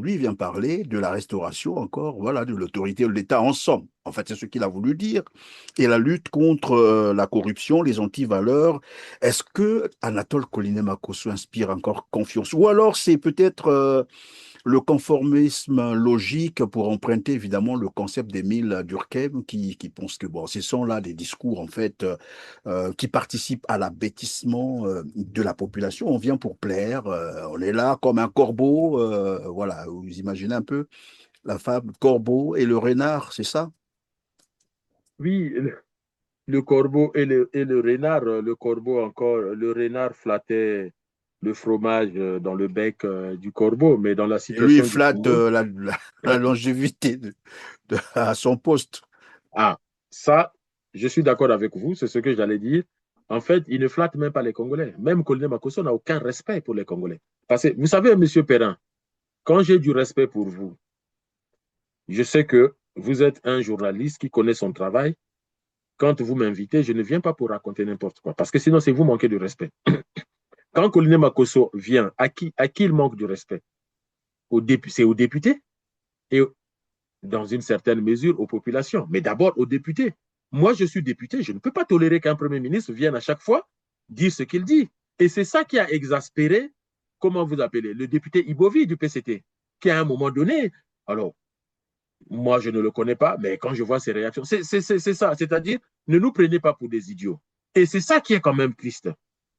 aujourd'hui, il vient parler de la restauration encore, voilà, de l'autorité de l'État en somme. En fait, c'est ce qu'il a voulu dire. Et la lutte contre la corruption, les antivaleurs. Est-ce que Anatole Koliné-Makosso inspire encore confiance? Ou alors c'est peut-être le conformisme logique pour emprunter évidemment le concept d'Émile Durkheim qui pense que bon, ce sont là des discours en fait qui participent à l'abêtissement de la population. On vient pour plaire, on est là comme un corbeau, voilà, vous imaginez un peu la fable corbeau et le renard, c'est ça? Oui, le corbeau et le renard, le corbeau encore, le renard flattait le fromage dans le bec du corbeau, mais dans la Et lui, il situation du flatte Congo, la longévité à son poste. ah, ça, je suis d'accord avec vous, c'est ce que j'allais dire. En fait, il ne flatte même pas les Congolais. Même Colonel Makosso n'a aucun respect pour les Congolais. Parce que, vous savez, Monsieur Perrin, quand j'ai du respect pour vous, je sais que vous êtes un journaliste qui connaît son travail. Quand vous m'invitez, je ne viens pas pour raconter n'importe quoi, parce que sinon, c'est vous manquer de respect. Quand Colonel Makosso vient, à qui il manque de respect? C'est aux députés et dans une certaine mesure aux populations, mais d'abord aux députés. Moi, je suis député, je ne peux pas tolérer qu'un Premier ministre vienne à chaque fois dire ce qu'il dit. Et c'est ça qui a exaspéré, comment vous appelez, le député Ibovi du PCT, qui à un moment donné, alors, moi, je ne le connais pas, mais quand je vois ses réactions, c'est ça, c'est-à-dire, ne nous prenez pas pour des idiots. Et c'est ça qui est quand même triste.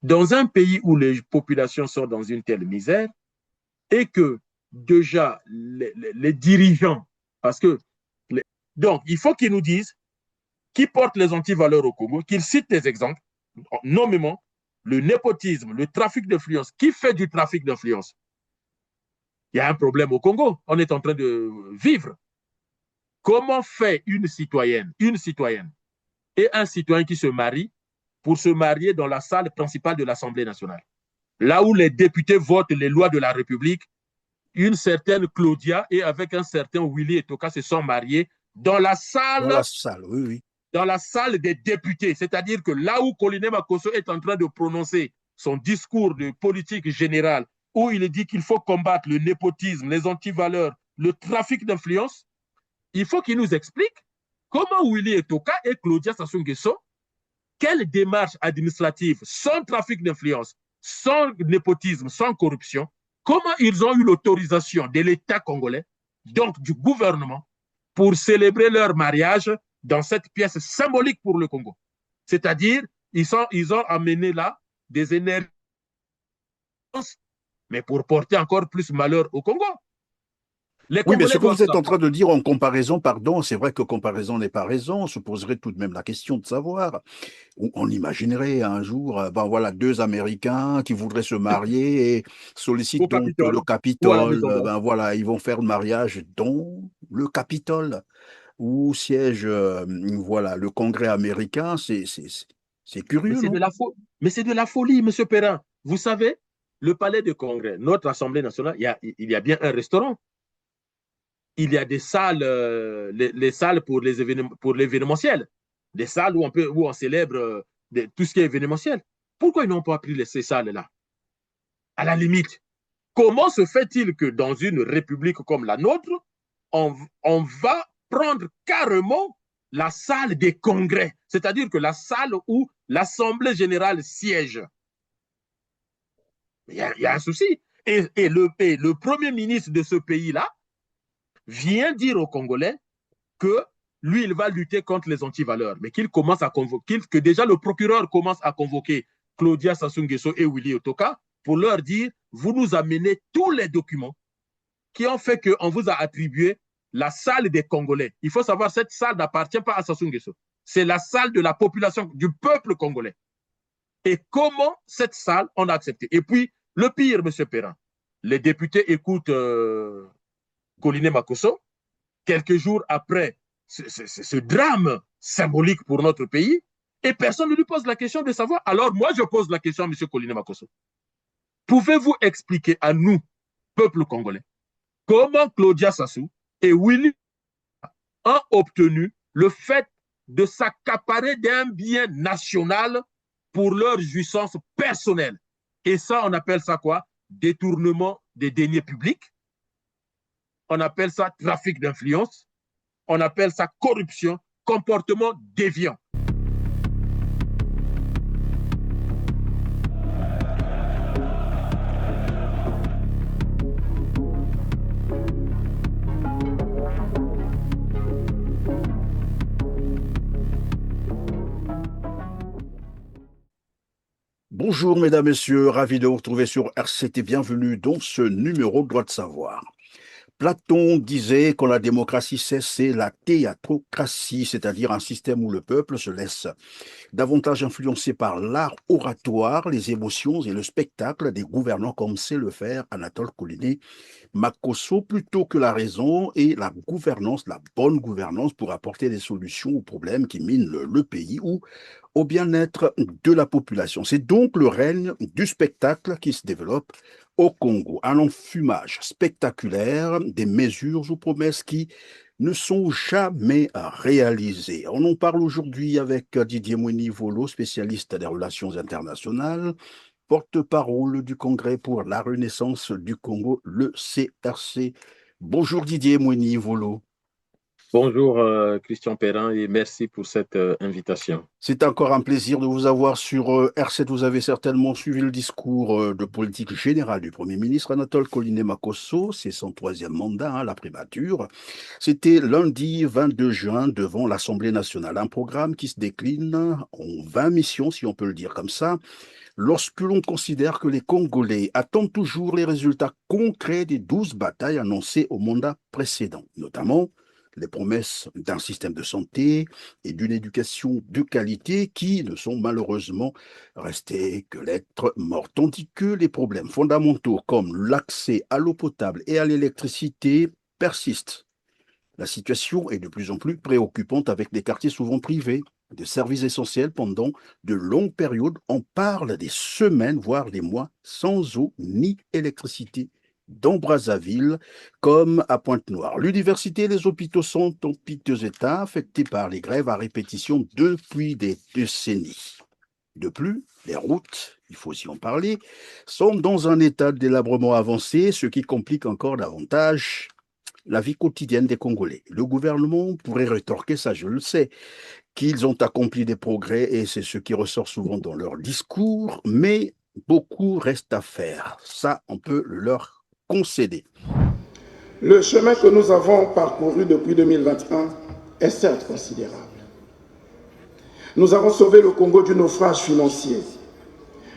Dans un pays où les populations sont dans une telle misère, et que déjà les dirigeants, parce que les, donc il faut qu'ils nous disent qui portent les antivaleurs au Congo, qu'ils citent des exemples, nommément le népotisme, le trafic d'influence. Qui fait du trafic d'influence? Il y a un problème au Congo. On est en train de vivre. Comment fait une citoyenne et un citoyen qui se marient pour se marier dans la salle principale de l'Assemblée nationale, là où les députés votent les lois de la République? Une certaine Claudia et avec un certain Willy Etoka se sont mariés dans la Dans la salle, salle, oui, oui. dans la salle des députés. C'est-à-dire que là où Koliné Makosso est en train de prononcer son discours de politique générale, où il dit qu'il faut combattre le népotisme, les antivaleurs, le trafic d'influence, il faut qu'il nous explique comment Willy Etoka et Claudia Sassou Nguesso, quelle démarche administrative, sans trafic d'influence, sans népotisme, sans corruption, comment ils ont eu l'autorisation de l'État congolais, donc du gouvernement, pour célébrer leur mariage dans cette pièce symbolique pour le Congo. C'est-à-dire, ils ont amené là des énergies, mais pour porter encore plus malheur au Congo. Les Oui, mais ce Congolais que doivent vous êtes en savoir. train de dire en comparaison, pardon, c'est vrai que comparaison n'est pas raison. On se poserait tout de même la question de savoir. On imaginerait un jour, ben voilà, deux Américains qui voudraient se marier et sollicitent Au donc le Capitole ou à la Capitole. Maison Blanche. Ben voilà, ils vont faire le mariage dans le Capitole où siège, voilà, le Congrès américain. C'est Mais curieux, c'est non? de la folie. Mais c'est de la folie, M. Perrin. Vous savez, le palais de congrès, notre Assemblée nationale, il y a bien un restaurant. Il y a des salles, les salles pour l'événementiel. Des salles où on célèbre tout ce qui est événementiel. Pourquoi ils n'ont pas pris ces salles-là? À la limite, comment se fait-il que dans une république comme la nôtre, on va prendre carrément la salle des congrès, c'est-à-dire que la salle où l'Assemblée générale siège? Il y a un souci. Et le premier ministre de ce pays-là vient dire aux Congolais que lui, il va lutter contre les antivaleurs, mais qu'il commence à convoquer, que déjà le procureur commence à convoquer Claudia Sassou Nguesso et Willy Otoka pour leur dire, vous nous amenez tous les documents qui ont fait qu'on vous a attribué la salle des Congolais. Il faut savoir, cette salle n'appartient pas à Sassou Nguesso. C'est la salle de la population, du peuple congolais. Et comment cette salle, on a accepté? Et puis, le pire, M. Perrin, les députés écoutent Koliné Makosso. Quelques jours après ce drame symbolique pour notre pays, et personne ne lui pose la question de savoir. Alors moi, je pose la question à M. Koliné Makosso. Pouvez-vous expliquer à nous, peuple congolais, comment Claudia Sassou et Willy ont obtenu le fait de s'accaparer d'un bien national pour leur jouissance personnelle? Et ça, on appelle ça quoi? Détournement des deniers publics. on appelle ça trafic d'influence, on appelle ça corruption, comportement déviant. Bonjour mesdames, messieurs, ravi de vous retrouver sur RCT. Bienvenue dans ce numéro de Droit de savoir. Platon disait que la démocratie c'est la théâtrocratie, c'est-à-dire un système où le peuple se laisse davantage influencé par l'art oratoire, les émotions et le spectacle des gouvernants comme sait le faire Anatole Colinet Makosso, plutôt que la raison et la gouvernance, la bonne gouvernance pour apporter des solutions aux problèmes qui minent le pays ou au bien-être de la population. C'est donc le règne du spectacle qui se développe au Congo, un enfumage spectaculaire des mesures ou promesses qui ne sont jamais réalisées. On en parle aujourd'hui avec Didier Mouini-Volo, spécialiste des relations internationales, porte-parole du Congrès pour la Renaissance du Congo, le CRC. Bonjour Didier Mouini-Volo. Bonjour Christian Perrin et merci pour cette invitation. C'est encore un plaisir de vous avoir sur R7. Vous avez certainement suivi le discours de politique générale du Premier ministre Anatole Colinet Makosso. C'est son troisième mandat, la primature. C'était lundi 22 juin devant l'Assemblée nationale. Un programme qui se décline en 20 missions, si on peut le dire comme ça. Lorsque l'on considère que les Congolais attendent toujours les résultats concrets des 12 batailles annoncées au mandat précédent, notamment les promesses d'un système de santé et d'une éducation de qualité qui ne sont malheureusement restées que lettres mortes, tandis que les problèmes fondamentaux comme l'accès à l'eau potable et à l'électricité persistent. La situation est de plus en plus préoccupante avec des quartiers souvent privés de services essentiels pendant de longues périodes. On parle des semaines, voire des mois, sans eau ni électricité dans Brazzaville comme à Pointe-Noire. L'université et les hôpitaux sont en piteux état, affectés par les grèves à répétition depuis des décennies. De plus, les routes, il faut aussi en parler, sont dans un état de délabrement avancé, ce qui complique encore davantage la vie quotidienne des Congolais. Le gouvernement pourrait rétorquer ça, je le sais, qu'ils ont accompli des progrès et c'est ce qui ressort souvent dans leur discours, mais beaucoup reste à faire. Ça, on peut leur concéder. Le chemin que nous avons parcouru depuis 2021 est certes considérable. Nous avons sauvé le Congo du naufrage financier,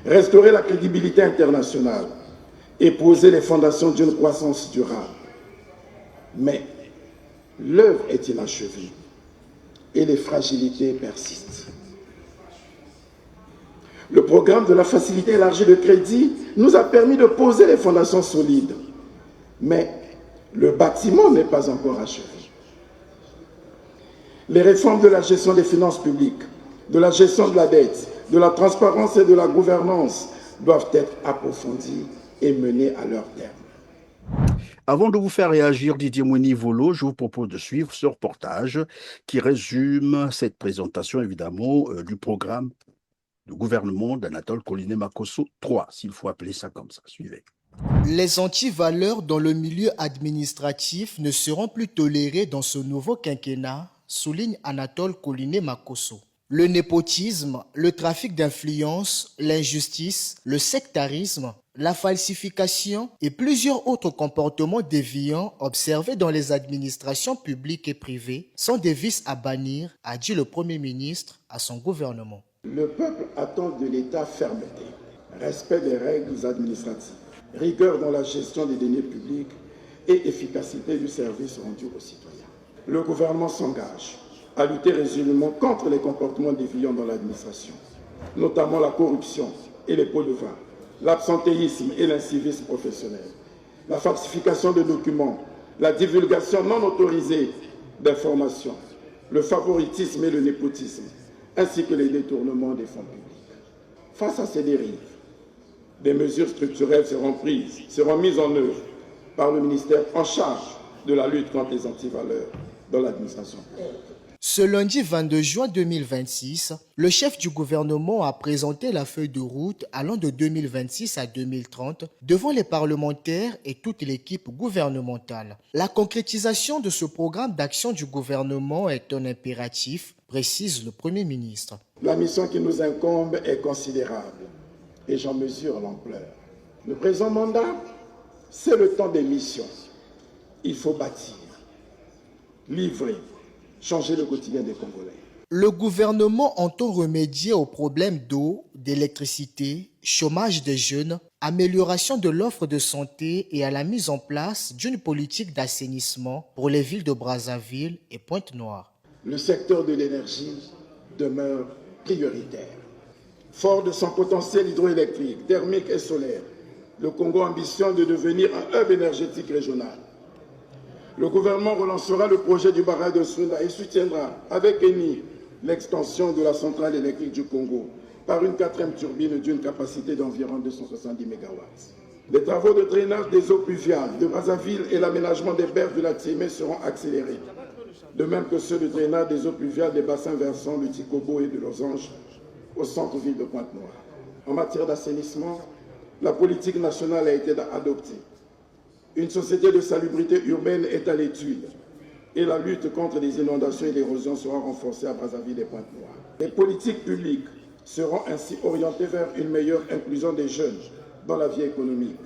restauré la crédibilité internationale et posé les fondations d'une croissance durable. Mais l'œuvre est inachevée et les fragilités persistent. Le programme de la facilité élargie de crédit nous a permis de poser les fondations solides, mais le bâtiment n'est pas encore achevé. Les réformes de la gestion des finances publiques, de la gestion de la dette, de la transparence et de la gouvernance doivent être approfondies et menées à leur terme. Avant de vous faire réagir, Didier Mouini-Volo, je vous propose de suivre ce reportage qui résume cette présentation, évidemment, du programme du gouvernement d'Anatole Colinet Makosso 3, s'il faut appeler ça comme ça. Suivez. Les antivaleurs dans le milieu administratif ne seront plus tolérées dans ce nouveau quinquennat, souligne Anatole Colinet Makosso. Le népotisme, le trafic d'influence, l'injustice, le sectarisme, la falsification et plusieurs autres comportements déviants observés dans les administrations publiques et privées sont des vices à bannir, a dit le Premier ministre à son gouvernement. Le peuple attend de l'État fermeté, respect des règles administratives, rigueur dans la gestion des deniers publics et efficacité du service rendu aux citoyens. Le gouvernement s'engage à lutter résolument contre les comportements déviants dans l'administration, notamment la corruption et les pots de vin, l'absentéisme et l'incivisme professionnel, la falsification de documents, la divulgation non autorisée d'informations, le favoritisme et le népotisme, ainsi que les détournements des fonds publics. Face à ces dérives, des mesures structurelles seront mises en œuvre par le ministère en charge de la lutte contre les antivaleurs dans l'administration. Ce lundi 22 juin 2026, le chef du gouvernement a présenté la feuille de route allant de 2026 à 2030 devant les parlementaires et toute l'équipe gouvernementale. La concrétisation de ce programme d'action du gouvernement est un impératif, précise le Premier ministre. La mission qui nous incombe est considérable et j'en mesure l'ampleur. Le présent mandat, c'est le temps des missions. Il faut bâtir, livrer, changer le quotidien des Congolais. Le gouvernement entend remédier aux problèmes d'eau, d'électricité, chômage des jeunes, amélioration de l'offre de santé et à la mise en place d'une politique d'assainissement pour les villes de Brazzaville et Pointe-Noire. Le secteur de l'énergie demeure prioritaire. Fort de son potentiel hydroélectrique, thermique et solaire, le Congo ambitionne de devenir un hub énergétique régional. Le gouvernement relancera le projet du barrage de Sunda et soutiendra avec ENI l'extension de la centrale électrique du Congo par une 4e turbine d'une capacité d'environ 270 MW. Les travaux de drainage des eaux pluviales de Brazzaville et l'aménagement des berges de la Tiémé seront accélérés, de même que ceux de drainage des eaux pluviales des bassins versants de Tikobo et de Losange au centre-ville de Pointe-Noire. En matière d'assainissement, la politique nationale a été adoptée. Une société de salubrité urbaine est à l'étude et la lutte contre les inondations et l'érosion sera renforcée à Brazzaville et Pointe-Noire. Les politiques publiques seront ainsi orientées vers une meilleure inclusion des jeunes dans la vie économique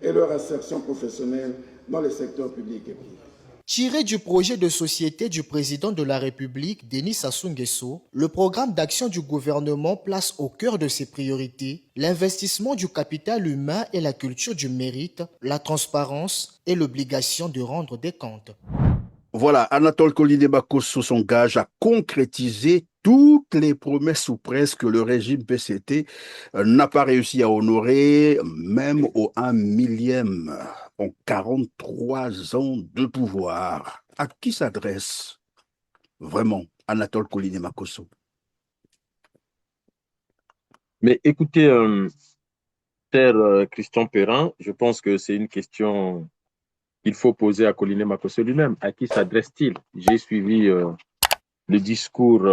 et leur insertion professionnelle dans les secteurs publics et privés. Tiré du projet de société du président de la République, Denis Sassou Nguesso, le programme d'action du gouvernement place au cœur de ses priorités l'investissement du capital humain et la culture du mérite, la transparence et l'obligation de rendre des comptes. Voilà, Anatole Koline-Makosso s'engage à concrétiser toutes les promesses ou presque que le régime PCT n'a pas réussi à honorer, même au 1 millième, en 43 ans de pouvoir. À qui s'adresse vraiment Anatole Koline-Makosso? Mais écoutez, cher Christian Perrin, je pense que c'est une question qu'il faut poser à Koline-Makosso lui-même. À qui s'adresse-t-il? J'ai suivi le discours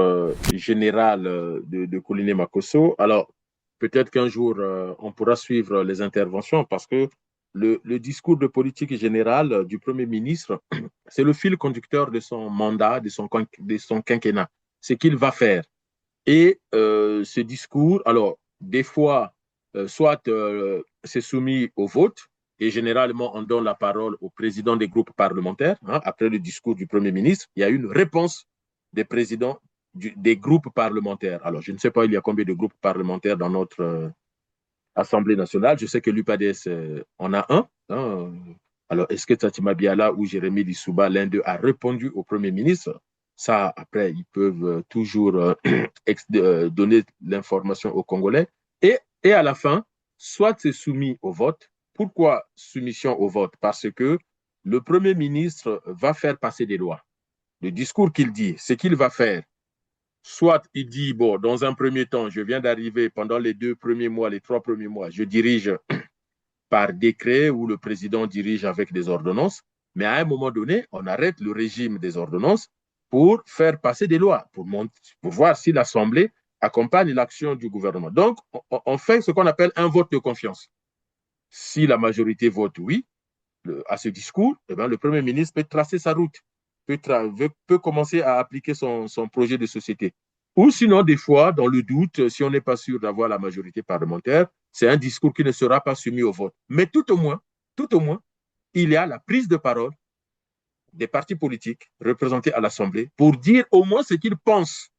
général de Koline-Makosso. Alors, peut-être qu'un jour, on pourra suivre les interventions parce que le discours de politique générale du Premier ministre, c'est le fil conducteur de son mandat, de son quinquennat, ce qu'il va faire. Et ce discours, alors, des fois, soit c'est soumis au vote, et généralement, on donne la parole au président des groupes parlementaires. Après le discours du Premier ministre, il y a une réponse des présidents des groupes parlementaires. Alors, je ne sais pas, il y a combien de groupes parlementaires dans notre Assemblée nationale. Je sais que l'UPADS en a un. Alors, est-ce que Tatima Biala ou Jérémy Lissouba, l'un d'eux, a répondu au Premier ministre? Ça, après, ils peuvent toujours donner l'information aux Congolais. Et à la fin, soit c'est soumis au vote. Pourquoi soumission au vote? Parce que le Premier ministre va faire passer des lois. Le discours qu'il dit, ce qu'il va faire, soit il dit, bon, dans un premier temps, je viens d'arriver pendant les 2 premiers mois, les 3 premiers mois, je dirige par décret ou le président dirige avec des ordonnances, mais à un moment donné, on arrête le régime des ordonnances pour faire passer des lois, pour voir si l'Assemblée accompagne l'action du gouvernement. Donc, on fait ce qu'on appelle un vote de confiance. Si la majorité vote oui à ce discours, eh bien, le Premier ministre peut tracer sa route, peut commencer à appliquer son projet de société. Ou sinon, des fois, dans le doute, si on n'est pas sûr d'avoir la majorité parlementaire, c'est un discours qui ne sera pas soumis au vote. Mais tout au moins, il y a la prise de parole des partis politiques représentés à l'Assemblée pour dire au moins ce qu'ils pensent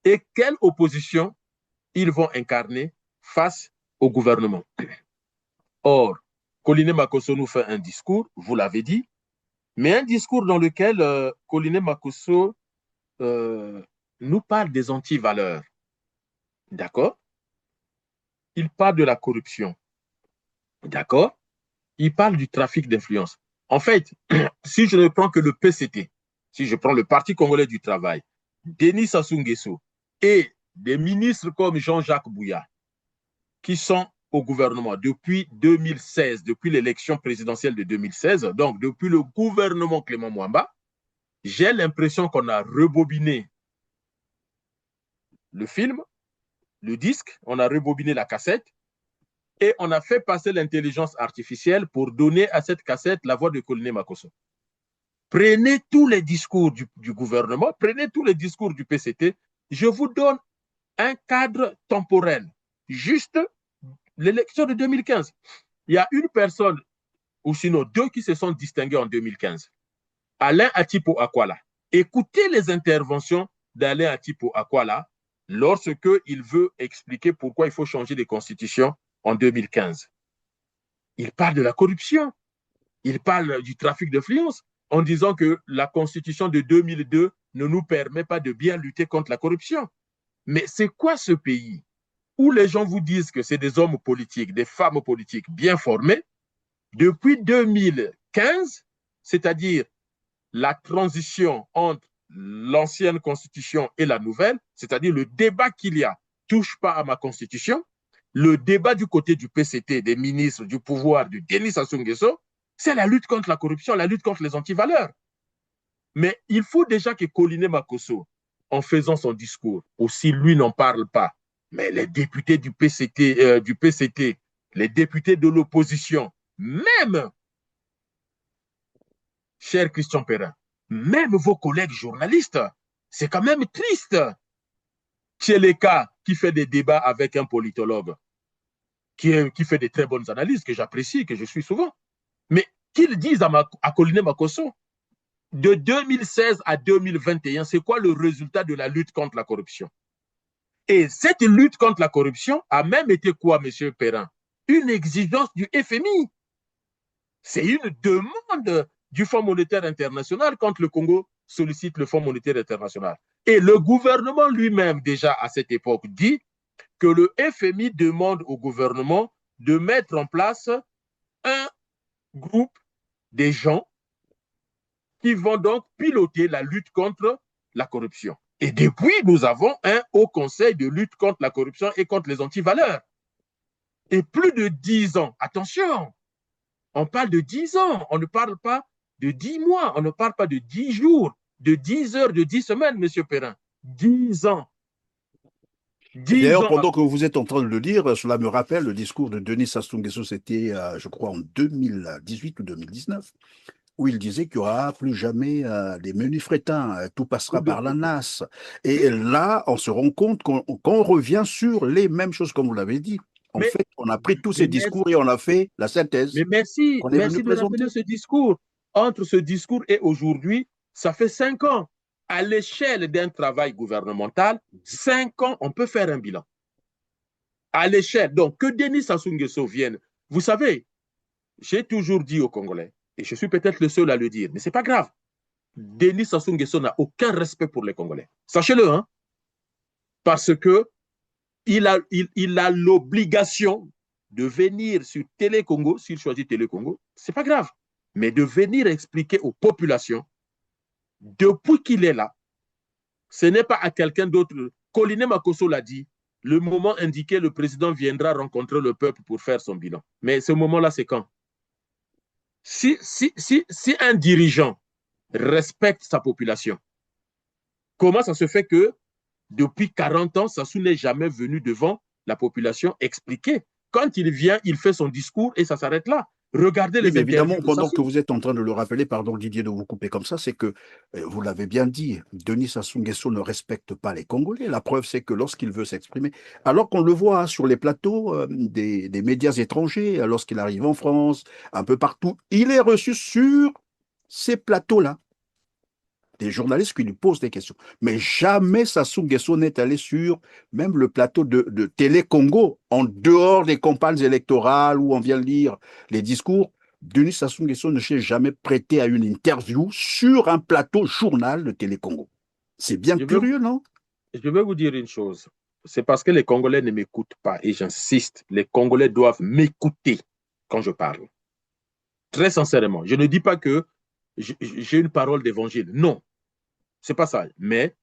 et quelle opposition ils vont incarner face au gouvernement. Or, Koline-Makosso nous fait un discours, vous l'avez dit, mais un discours dans lequel Koline-Makosso nous parle des antivaleurs. D'accord? Il parle de la corruption. D'accord? Il parle du trafic d'influence. En fait, si je ne prends que le PCT, si je prends le Parti congolais du travail, Denis Sassou Nguesso et des ministres comme Jean-Jacques Bouya, qui sont au gouvernement depuis 2016, depuis l'élection présidentielle de 2016, donc depuis le gouvernement Clément Mwamba, j'ai l'impression qu'on a rebobiné le film, le disque, on a rebobiné la cassette et on a fait passer l'intelligence artificielle pour donner à cette cassette la voix de Koliné Makosso. Prenez tous les discours du gouvernement, prenez tous les discours du PCT. Je vous donne un cadre temporel. Juste l'élection de 2015. Il y a une personne, ou sinon deux, qui se sont distingués en 2015. Alain Atipo Akwala. Écoutez les interventions d'Alain Atipo Akwala lorsqu'il veut expliquer pourquoi il faut changer de constitution en 2015. Il parle de la corruption. Il parle du trafic d'influence en disant que la constitution de 2002 ne nous permet pas de bien lutter contre la corruption. Mais c'est quoi ce pays où les gens vous disent que c'est des hommes politiques, des femmes politiques bien formées, depuis 2015, c'est-à-dire la transition entre l'ancienne constitution et la nouvelle, c'est-à-dire le débat qu'il y a, touche pas à ma constitution, le débat du côté du PCT, des ministres, du pouvoir, de Denis Sassou Nguesso, c'est la lutte contre la corruption, la lutte contre les antivaleurs. Mais il faut déjà que Koliné Makosso, en faisant son discours, aussi lui n'en parle pas, mais les députés du PCT, les députés de l'opposition, même, cher Christian Perrin, même vos collègues journalistes, c'est quand même triste. Tcheleka, qui fait des débats avec un politologue, qui fait des très bonnes analyses, que j'apprécie, que je suis souvent, mais qu'ils disent à Koliné Makosso, de 2016 à 2021, c'est quoi le résultat de la lutte contre la corruption? Et cette lutte contre la corruption a même été quoi, M. Perrin? Une exigence du FMI. C'est une demande du Fonds monétaire international quand le Congo sollicite le Fonds monétaire international. Et le gouvernement lui-même, déjà à cette époque, dit que le FMI demande au gouvernement de mettre en place un groupe des gens qui vont donc piloter la lutte contre la corruption. Et depuis, nous avons un haut conseil de lutte contre la corruption et contre les antivaleurs. Et plus de 10 ans, attention, on parle de 10 ans, on ne parle pas de 10 mois, on ne parle pas de 10 jours, de 10 heures, de 10 semaines, M. Perrin. 10 ans. D'ailleurs, pendant que vous êtes en train de le dire, cela me rappelle le discours de Denis Sassou Nguesso, c'était, je crois, en 2018 ou 2019, où il disait qu'il n'y aura plus jamais des menus frétins, tout passera par la NAS. Et là, on se rend compte qu'on revient sur les mêmes choses, comme vous l'avez dit. En fait, on a pris tous ces discours et on a fait la synthèse. Mais merci de rappeler ce discours. Entre ce discours et aujourd'hui, ça fait 5 ans. À l'échelle d'un travail gouvernemental, 5 ans, on peut faire un bilan. À l'échelle, donc, que Denis Sassou Nguesso vienne. Vous savez, j'ai toujours dit aux Congolais, et je suis peut-être le seul à le dire, mais ce n'est pas grave. Denis Sassou Nguesso n'a aucun respect pour les Congolais. Sachez-le, hein? Parce qu'il a l'obligation de venir sur Télé Congo, s'il choisit Télé Congo, ce n'est pas grave, mais de venir expliquer aux populations, depuis qu'il est là, ce n'est pas à quelqu'un d'autre. Koliné Makosso l'a dit, le moment indiqué, le président viendra rencontrer le peuple pour faire son bilan. Mais ce moment-là, c'est quand? Si un dirigeant respecte sa population, comment ça se fait que depuis 40 ans, Sassou n'est jamais venu devant la population expliquer? Quand il vient, il fait son discours et ça s'arrête là. Regardez les évidemment, pendant que vous êtes en train de le rappeler, pardon Didier de vous couper comme ça, c'est que, vous l'avez bien dit, Denis Sassou Nguesso ne respecte pas les Congolais. La preuve, c'est que lorsqu'il veut s'exprimer, alors qu'on le voit sur les plateaux des médias étrangers, lorsqu'il arrive en France, un peu partout, il est reçu sur ces plateaux-là. Des journalistes qui lui posent des questions. Mais jamais Sassou Nguesso n'est allé sur même le plateau de Télé Congo, en dehors des campagnes électorales où on vient lire les discours. Denis Sassou Nguesso ne s'est jamais prêté à une interview sur un plateau journal de Télé Congo. C'est bien curieux, non? Je vais vous dire une chose. C'est parce que les Congolais ne m'écoutent pas, et j'insiste, les Congolais doivent m'écouter quand je parle. Très sincèrement, je ne dis pas que j'ai une parole d'évangile. Non. C'est pas ça. Mais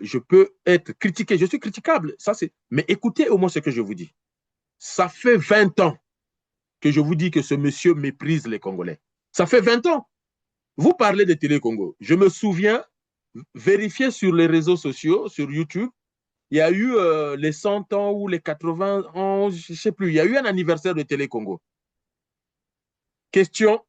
je peux être critiqué. Je suis critiquable. Mais écoutez au moins ce que je vous dis. Ça fait 20 ans que je vous dis que ce monsieur méprise les Congolais. Ça fait 20 ans. Vous parlez de Télé Congo. Je me souviens, vérifier sur les réseaux sociaux, sur YouTube, il y a eu les 100 ans ou les 80 ans, je ne sais plus, il y a eu un anniversaire de Télé Congo. Question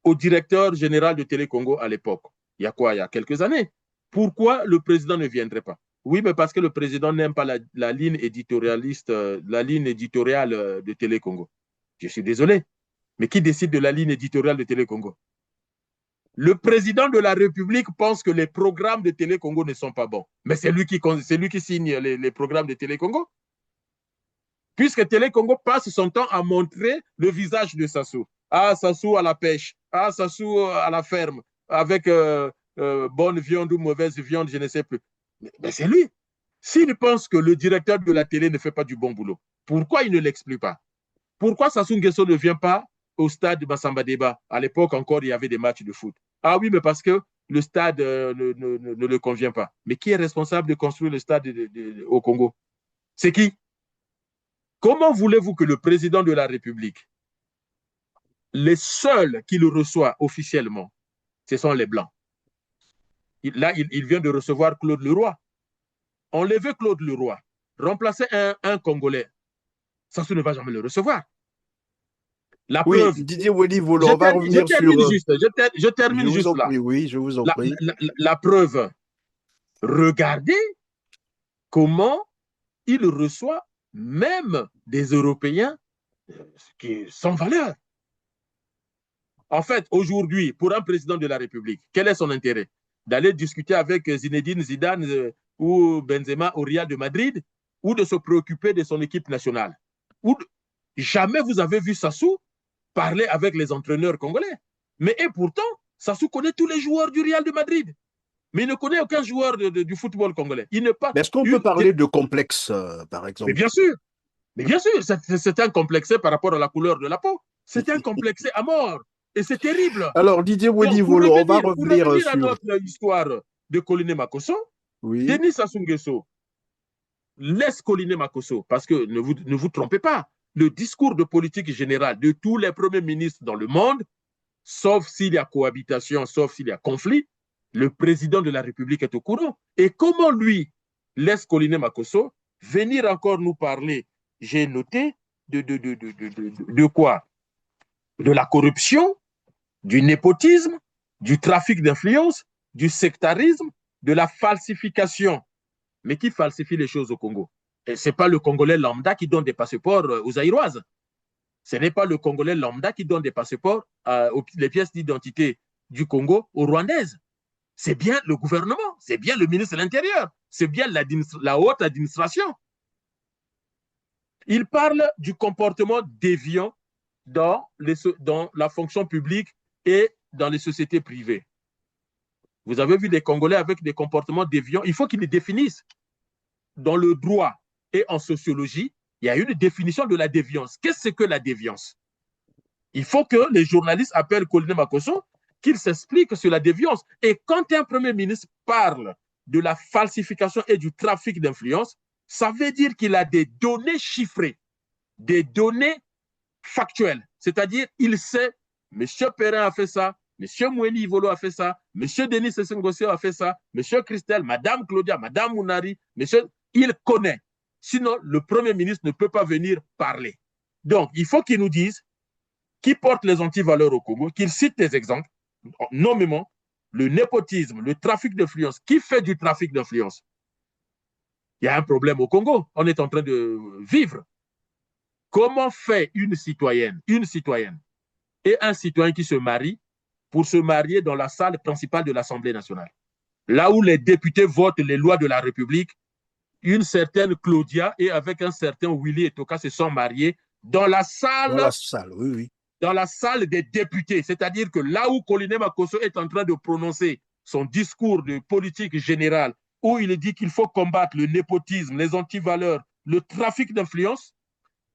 au directeur général de Télé Congo à l'époque. Il y a quoi? Il y a quelques années. Pourquoi le président ne viendrait pas? Oui, mais parce que le président n'aime pas la ligne éditorialiste, la ligne éditoriale de Télé Congo. Je suis désolé, mais qui décide de la ligne éditoriale de Télé Congo? Le président de la République pense que les programmes de Télé Congo ne sont pas bons. Mais c'est lui qui signe les programmes de Télé Congo. Puisque Télé Congo passe son temps à montrer le visage de Sassou. Ah, Sassou à la pêche. Ah, Sassou à la ferme. Avec bonne viande ou mauvaise viande, je ne sais plus. Mais c'est lui. S'il pense que le directeur de la télé ne fait pas du bon boulot, pourquoi il ne l'explique pas? Pourquoi Sassou Nguesso ne vient pas au stade de Massamba Déba? À l'époque encore, il y avait des matchs de foot. Ah oui, mais parce que le stade ne le convient pas. Mais qui est responsable de construire le stade au Congo? C'est qui? Comment voulez-vous que le président de la République, les seuls qui le reçoivent officiellement, ce sont les Blancs? Là, il vient de recevoir Claude Leroy. Enlever Claude Leroy, remplacer un Congolais, Sassou ne va jamais le recevoir. La preuve. Didier Weli-Volo, on va revenir sur... Je termine juste là. Oui, je vous en prie. La preuve. Regardez comment il reçoit même des Européens qui sont valeur. En fait, aujourd'hui, pour un président de la République, quel est son intérêt? D'aller discuter avec Zinedine Zidane ou Benzema au Real de Madrid, ou de se préoccuper de son équipe nationale? Jamais vous avez vu Sassou parler avec les entraîneurs congolais. Mais et pourtant, Sassou connaît tous les joueurs du Real de Madrid. Mais il ne connaît aucun joueur du football congolais. Est-ce qu'on peut parler de complexe, par exemple? Mais bien sûr. Mais bien sûr, c'est un complexé par rapport à la couleur de la peau. C'est un complexé à mort. Et c'est terrible. Alors, Didier Weli-Volo, on va revenir sur... à notre histoire de Koliné Makosso. Oui. Denis Sassou Nguesso laisse Koliné Makosso, parce que ne vous trompez pas, le discours de politique générale de tous les premiers ministres dans le monde, sauf s'il y a cohabitation, sauf s'il y a conflit, le président de la République est au courant. Et comment lui laisse Koliné Makosso venir encore nous parler, j'ai noté, de quoi? De la corruption, du népotisme, du trafic d'influence, du sectarisme, de la falsification. Mais qui falsifie les choses au Congo? Ce n'est pas le Congolais lambda qui donne des passeports aux Aïroises. Ce n'est pas le Congolais lambda qui donne des passeports, les pièces d'identité du Congo aux Rwandaises. C'est bien le gouvernement, c'est bien le ministre de l'Intérieur, c'est bien la haute administration. Il parle du comportement déviant dans la fonction publique et dans les sociétés privées. Vous avez vu des Congolais avec des comportements déviants, il faut qu'ils les définissent. Dans le droit et en sociologie, il y a une définition de la déviance. Qu'est-ce que la déviance? Il faut que les journalistes appellent Koliné Makosso, qu'il s'explique sur la déviance. Et quand un premier ministre parle de la falsification et du trafic d'influence, ça veut dire qu'il a des données chiffrées, des données factuelles. C'est-à-dire, il sait, M. Perrin a fait ça, M. Weli-Volo a fait ça, M. Denis Sassou Nguesso a fait ça, M. Christelle, Mme Claudia, Mme Mounari, il connaît. Sinon, le Premier ministre ne peut pas venir parler. Donc, il faut qu'il nous dise qui porte les antivaleurs au Congo, qu'il cite des exemples, nommément le népotisme, le trafic d'influence. Qui fait du trafic d'influence? Il y a un problème au Congo. On est en train de vivre. Comment fait une citoyenne et un citoyen qui se marient pour se marier dans la salle principale de l'Assemblée nationale, là où les députés votent les lois de la République? Une certaine Claudia et avec un certain Willy Etoka se sont mariés dans la salle, oui. Dans la salle des députés. C'est-à-dire que là où Koliné Makosso est en train de prononcer son discours de politique générale, où il dit qu'il faut combattre le népotisme, les antivaleurs, le trafic d'influence,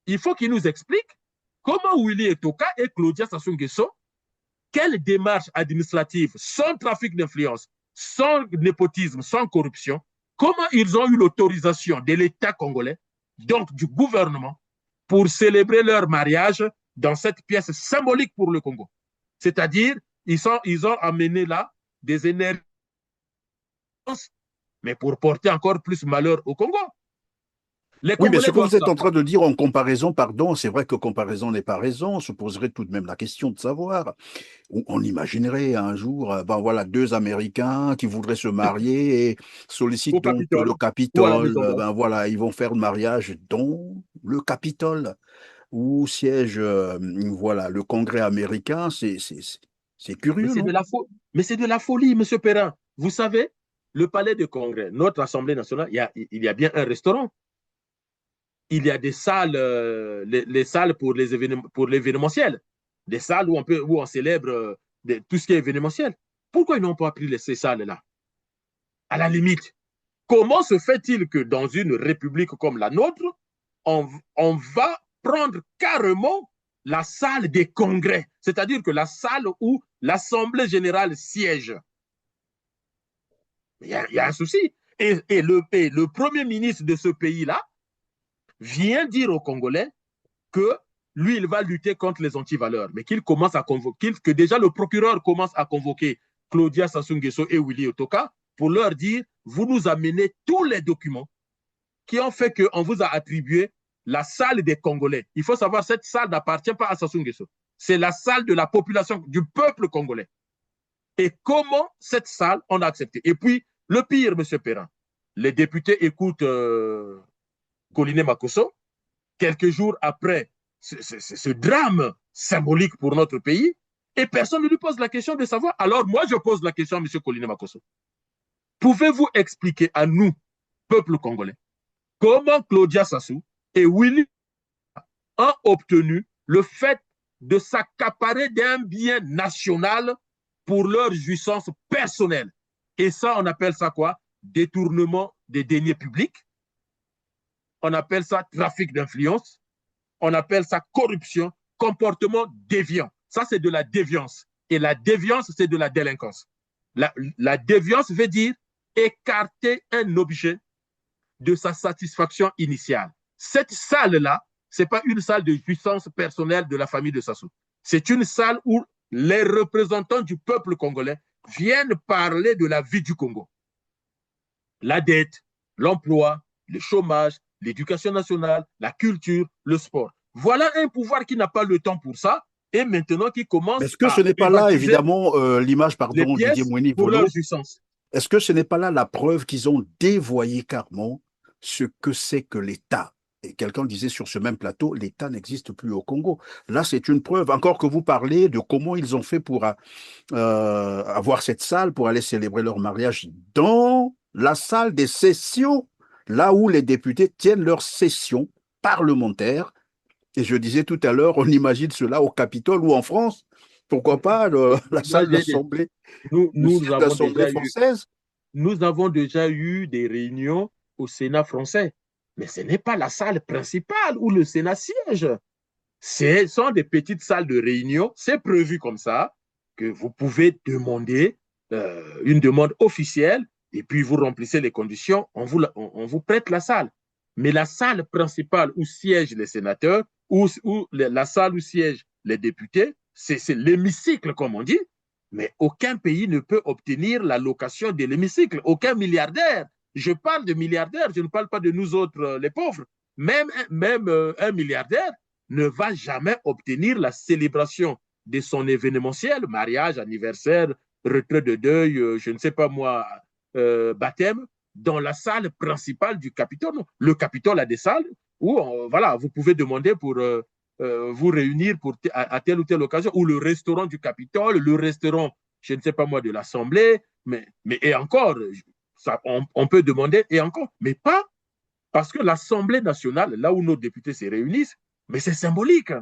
il faut qu'il nous explique comment Willy Etoka et Claudia Sassou Nguesso, quelle démarche administrative, sans trafic d'influence, sans népotisme, sans corruption, comment ils ont eu l'autorisation de l'État congolais, donc du gouvernement, pour célébrer leur mariage dans cette pièce symbolique pour le Congo. C'est-à-dire, ils ont amené là des énergies, mais pour porter encore plus malheur au Congo. Les Oui, mais ce Congolais que doivent vous êtes en savoir. train de dire en comparaison, pardon, c'est vrai que comparaison n'est pas raison. On se poserait tout de même la question de savoir. On imaginerait un jour, ben voilà, deux Américains qui voudraient se marier et Au sollicitent donc le Capitole ou à la Capitole. Maison Blanche. Ben voilà, ils vont faire le mariage dans le Capitole où siège, voilà, le Congrès américain. C'est Mais curieux, c'est de non? la folie. Mais c'est de la folie, Monsieur Perrin. Vous savez, le palais de Congrès, notre Assemblée nationale, il y a bien un restaurant. Il y a des salles, les salles pour les événements, pour l'événementiel, des salles où on célèbre tout ce qui est événementiel. Pourquoi ils n'ont pas pris ces salles-là? À la limite, comment se fait-il que dans une république comme la nôtre, on va prendre carrément la salle des congrès, c'est-à-dire que la salle où l'Assemblée générale siège? Il y a un souci. Le premier ministre de ce pays-là vient dire aux Congolais que lui, il va lutter contre les antivaleurs, mais qu'il commence à convoquer, que déjà le procureur commence à convoquer Claudia Sassou Nguesso et Willy Otoka pour leur dire, vous nous amenez tous les documents qui ont fait qu'on vous a attribué la salle des Congolais. Il faut savoir, cette salle n'appartient pas à Sassou Nguesso. C'est la salle de la population, du peuple congolais. Et comment cette salle, on a accepté? Et puis, le pire, M. Perrin, les députés écoutent Coliné Makosso. Quelques jours après ce drame symbolique pour notre pays, et personne ne lui pose la question de savoir. Alors moi, je pose la question à M. Coliné Makosso. Pouvez-vous expliquer à nous, peuple congolais, comment Claudia Sassou et Willy ont obtenu le fait de s'accaparer d'un bien national pour leur jouissance personnelle? Et ça, on appelle ça quoi? Détournement des deniers publics. On appelle ça trafic d'influence. On appelle ça corruption, comportement déviant. Ça, c'est de la déviance. Et la déviance, c'est de la délinquance. La déviance veut dire écarter un objet de sa satisfaction initiale. Cette salle-là, ce n'est pas une salle de jouissance personnelle de la famille de Sassou. C'est une salle où les représentants du peuple congolais viennent parler de la vie du Congo. La dette, l'emploi, le chômage, l'éducation nationale, la culture, le sport. Voilà un pouvoir qui n'a pas le temps pour ça et maintenant qui Mais commence est-ce que ce à n'est pas là, privatiser évidemment, l'image, les pardon, Didier pièces Mouni pour leur Volo, jouissance? est-ce que ce n'est pas là la preuve qu'ils ont dévoyé carrément ce que c'est que l'État? Et quelqu'un disait sur ce même plateau, l'État n'existe plus au Congo. Là, c'est une preuve. Encore que vous parlez de comment ils ont fait pour avoir cette salle, pour aller célébrer leur mariage dans la salle des sessions, là où les députés tiennent leur session parlementaire. Et je disais tout à l'heure, on imagine cela au Capitole ou en France. Pourquoi pas la salle Imaginez, d'assemblée, nous, le nous, siège avons d'assemblée déjà eu, française? nous avons déjà eu des réunions au Sénat français, mais ce n'est pas la salle principale où le Sénat siège. Ce sont des petites salles de réunion, c'est prévu comme ça, que vous pouvez demander une demande officielle et puis vous remplissez les conditions, on vous prête la salle. Mais la salle principale où siègent les sénateurs, ou la salle où siègent les députés, c'est l'hémicycle, comme on dit, mais aucun pays ne peut obtenir la location de l'hémicycle, aucun milliardaire. Je parle de milliardaires, je ne parle pas de nous autres, les pauvres. Même un milliardaire ne va jamais obtenir la célébration de son événementiel, mariage, anniversaire, retrait de deuil, je ne sais pas moi, baptême, dans la salle principale du Capitole. Le Capitole a des salles où voilà, vous pouvez demander pour vous réunir pour à telle ou telle occasion, ou le restaurant du Capitole, le restaurant, je ne sais pas moi, de l'Assemblée, mais et encore, ça, on peut demander, et encore, mais pas parce que l'Assemblée nationale, là où nos députés se réunissent, mais c'est symbolique.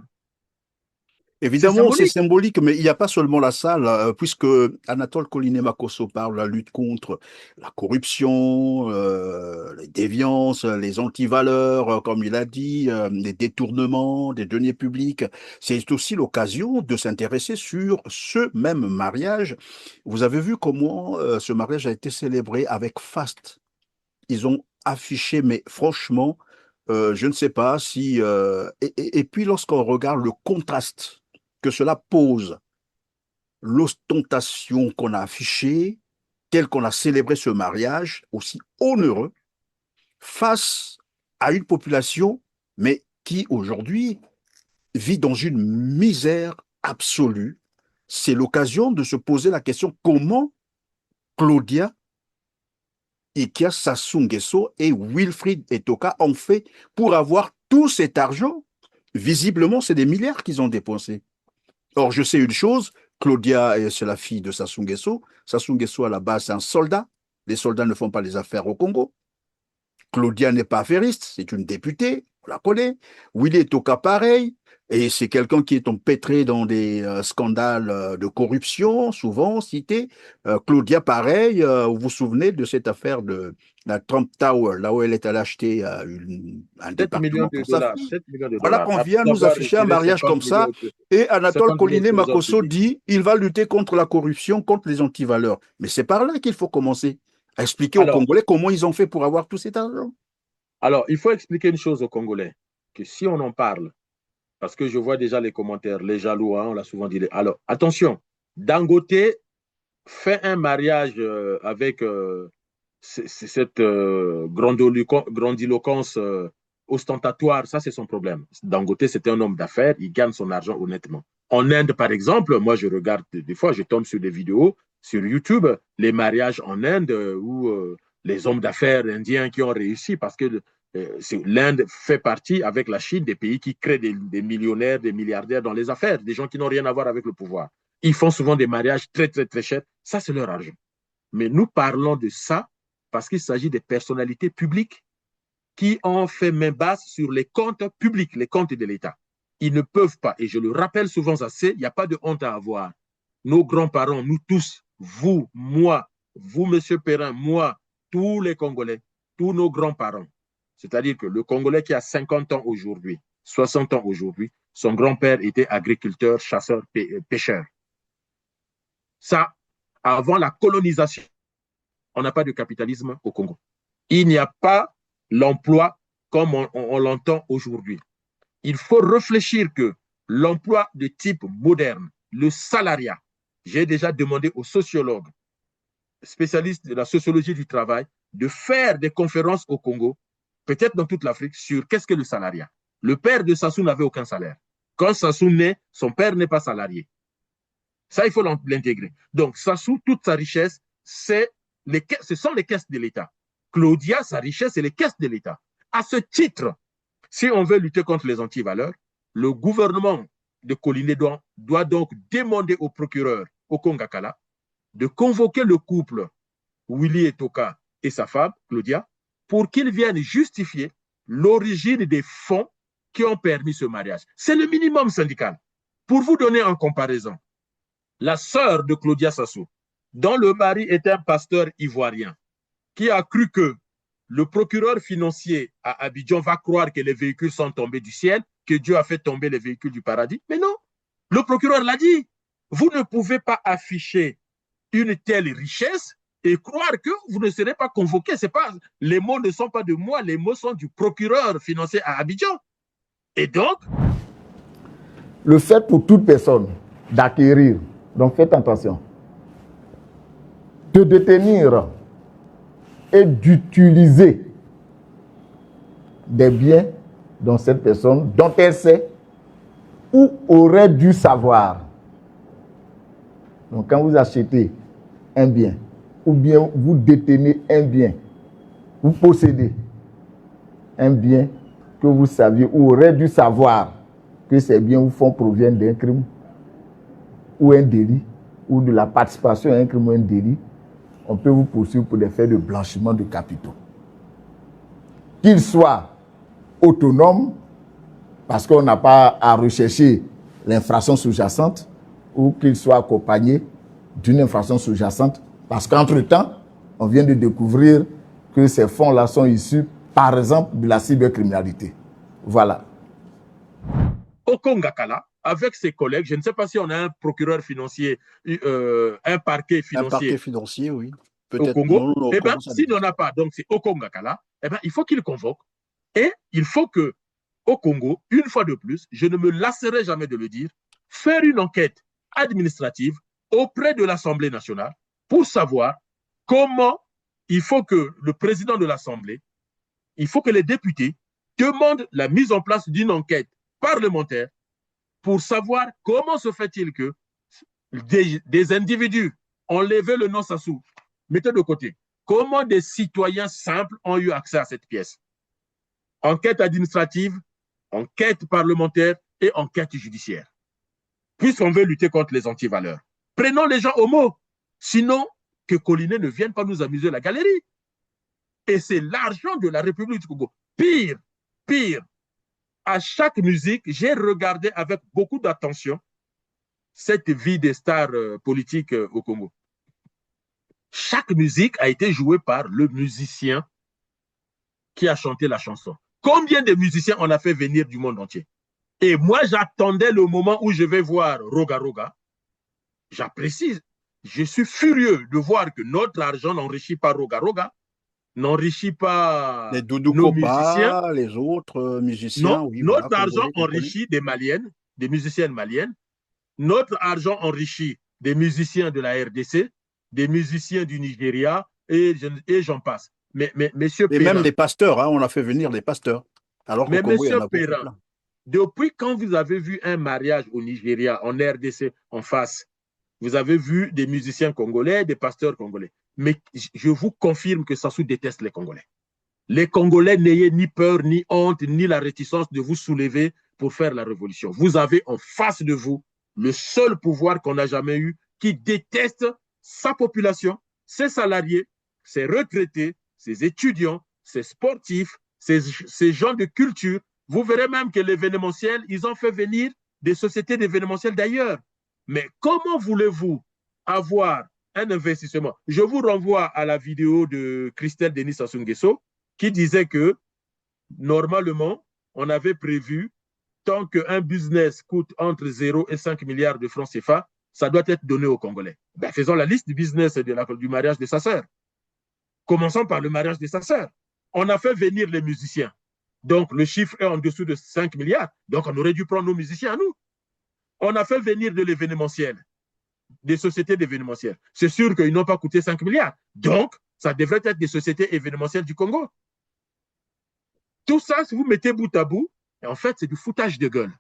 C'est Évidemment, c'est symbolique. symbolique, mais il n'y a pas seulement la salle, puisque Anatole Koliné-Makosso parle de la lutte contre la corruption, les déviances, les antivaleurs, comme il a dit, les détournements des deniers publics. C'est aussi l'occasion de s'intéresser sur ce même mariage. Vous avez vu comment ce mariage a été célébré avec faste. Ils ont affiché, mais franchement, je ne sais pas si... et puis lorsqu'on regarde le contraste que cela pose, l'ostentation qu'on a affichée, tel qu'on a célébré ce mariage, aussi onéreux, face à une population, mais qui aujourd'hui vit dans une misère absolue. C'est l'occasion de se poser la question comment Claudia Ikia Sassou Nguesso et Wilfried Etoka ont fait pour avoir tout cet argent. Visiblement, c'est des milliards qu'ils ont dépensés. Or, je sais une chose, Claudia, c'est la fille de Sassou Nguesso. Sassou Nguesso, à la base, c'est un soldat. Les soldats ne font pas les affaires au Congo. Claudia n'est pas affairiste, c'est une députée, on la connaît. Willy Etoka, pareil. Et c'est quelqu'un qui est empêtré dans des scandales de corruption, souvent cité. Claudia, pareil. Vous vous souvenez de cette affaire de la Trump Tower, là où elle est allée acheter un 7 millions département de pour sa dollars, fille. 7 millions de Voilà dollars, qu'on après vient nous avoir afficher un retiré mariage 50 comme ça. millions, Et Anatole 50 millions de Collinet trésor Makosso public. dit il va lutter contre la corruption, contre les antivaleurs. Mais c'est par là qu'il faut commencer à expliquer aux Alors, Congolais comment ils ont fait pour avoir tout cet argent. alors, il faut expliquer une chose aux Congolais, que si on en parle, parce que je vois déjà les commentaires, les jaloux, hein, on l'a souvent dit. Alors, attention, Dangote fait un mariage avec cette grandiloquence ostentatoire, ça c'est son problème. Dangote, c'était un homme d'affaires, il gagne son argent honnêtement. En Inde, par exemple, moi je regarde des fois, je tombe sur des vidéos sur YouTube, les mariages en Inde où les hommes d'affaires indiens qui ont réussi parce que l'Inde fait partie avec la Chine des pays qui créent des millionnaires, des milliardaires dans les affaires, des gens qui n'ont rien à voir avec le pouvoir. Ils font souvent des mariages très, très, très chers. Ça, c'est leur argent. Mais nous parlons de ça parce qu'il s'agit des personnalités publiques qui ont fait main basse sur les comptes publics, les comptes de l'État. Ils ne peuvent pas, et je le rappelle souvent assez, il n'y a pas de honte à avoir. Nos grands-parents, nous tous, vous, moi, vous, monsieur Perrin, moi, tous les Congolais, tous nos grands-parents, c'est-à-dire que le Congolais qui a 50 ans aujourd'hui, 60 ans aujourd'hui, son grand-père était agriculteur, chasseur, pêcheur. Ça, avant la colonisation, on n'a pas de capitalisme au Congo. Il n'y a pas l'emploi comme on l'entend aujourd'hui. Il faut réfléchir que l'emploi de type moderne, le salariat, j'ai déjà demandé aux sociologues, spécialistes de la sociologie du travail, de faire des conférences au Congo, peut-être dans toute l'Afrique, sur qu'est-ce que le salariat. Le père de Sassou n'avait aucun salaire. Quand Sassou naît, son père n'est pas salarié. Ça, il faut l'intégrer. Donc, Sassou, toute sa richesse, ce sont les caisses de l'État. Claudia, sa richesse, c'est les caisses de l'État. À ce titre, si on veut lutter contre les antivaleurs, le gouvernement de Collinet doit donc demander au procureur, au Kongakala, de convoquer le couple Willy Etoka et sa femme, Claudia, pour qu'ils viennent justifier l'origine des fonds qui ont permis ce mariage. C'est le minimum syndical. Pour vous donner en comparaison, la sœur de Claudia Sassou, dont le mari est un pasteur ivoirien, qui a cru que le procureur financier à Abidjan va croire que les véhicules sont tombés du ciel, que Dieu a fait tomber les véhicules du paradis. Mais non, le procureur l'a dit. Vous ne pouvez pas afficher une telle richesse et croire que vous ne serez pas convoqué. Les mots ne sont pas de moi, les mots sont du procureur financier à Abidjan. Et donc... Le fait pour toute personne d'acquérir, donc faites attention, de détenir et d'utiliser des biens dont cette personne, dont elle sait ou aurait dû savoir. Donc quand vous achetez un bien, ou bien vous détenez un bien, vous possédez un bien que vous saviez ou aurez dû savoir que ces biens ou fonds proviennent d'un crime ou un délit, ou de la participation à un crime ou un délit, on peut vous poursuivre pour des faits de blanchiment de capitaux. Qu'il soit autonome, parce qu'on n'a pas à rechercher l'infraction sous-jacente, ou qu'il soit accompagné d'une infraction sous-jacente, parce qu'entre-temps, on vient de découvrir que ces fonds-là sont issus, par exemple, de la cybercriminalité. Voilà. Au Kongakala, avec ses collègues, je ne sais pas si on a un procureur financier, un parquet financier. Un parquet financier, oui. Au Congo. Eh bien, s'il n'en a pas, donc c'est au Kongakala, eh bien, il faut qu'il convoque. Et il faut que, au Congo, une fois de plus, je ne me lasserai jamais de le dire, faire une enquête administrative auprès de l'Assemblée nationale pour savoir comment il faut que le président de l'Assemblée, il faut que les députés demande la mise en place d'une enquête parlementaire pour savoir comment se fait-il que des individus ont levé le nom Sassou, mettez de côté. Comment des citoyens simples ont eu accès à cette pièce? Enquête administrative, enquête parlementaire et enquête judiciaire. Puisqu'on veut lutter contre les antivaleurs. Prenons les gens au mot. Sinon, que Collinet ne vienne pas nous amuser la galerie. Et c'est l'argent de la République du Congo. Pire, à chaque musique, j'ai regardé avec beaucoup d'attention cette vie des stars politiques au Congo. Chaque musique a été jouée par le musicien qui a chanté la chanson. Combien de musiciens on a fait venir du monde entier? Et moi, j'attendais le moment où je vais voir Roga Roga. J'apprécie. Je suis furieux de voir que notre argent n'enrichit pas Roga Roga, n'enrichit pas Les Doudou nos musiciens. Kopa, les autres musiciens, Non, oui, notre voilà, argent congolais qu'on connaît. enrichit des maliennes, des musiciennes maliennes. Notre argent enrichit des musiciens de la RDC, des musiciens du Nigeria, et j'en passe. Mais monsieur Et Perrin, même des pasteurs, hein, on a fait venir des pasteurs. Alors qu'au mais Congo, il y en monsieur a beaucoup Perrin, plein. depuis quand vous avez vu un mariage au Nigeria, en RDC, en face, vous avez vu des musiciens congolais, des pasteurs congolais. Mais je vous confirme que Sassou déteste les Congolais. Les Congolais, n'ayez ni peur, ni honte, ni la réticence de vous soulever pour faire la révolution. Vous avez en face de vous le seul pouvoir qu'on n'a jamais eu, qui déteste sa population, ses salariés, ses retraités, ses étudiants, ses sportifs, ses gens de culture. Vous verrez même que l'événementiel, ils ont fait venir des sociétés d'événementiel d'ailleurs. Mais comment voulez-vous avoir un investissement? Je vous renvoie à la vidéo de Christelle Denis Sassou Nguesso qui disait que normalement, on avait prévu, tant qu'un business coûte entre 0 et 5 milliards de francs CFA, ça doit être donné aux Congolais. Ben, faisons la liste du business du mariage de sa sœur. Commençons par le mariage de sa sœur. On a fait venir les musiciens. Donc, le chiffre est en dessous de 5 milliards. Donc, on aurait dû prendre nos musiciens à nous. On a fait venir de l'événementiel, des sociétés d'événementiel. C'est sûr qu'ils n'ont pas coûté 5 milliards. Donc, ça devrait être des sociétés événementielles du Congo. Tout ça, si vous mettez bout à bout, en fait, c'est du foutage de gueule.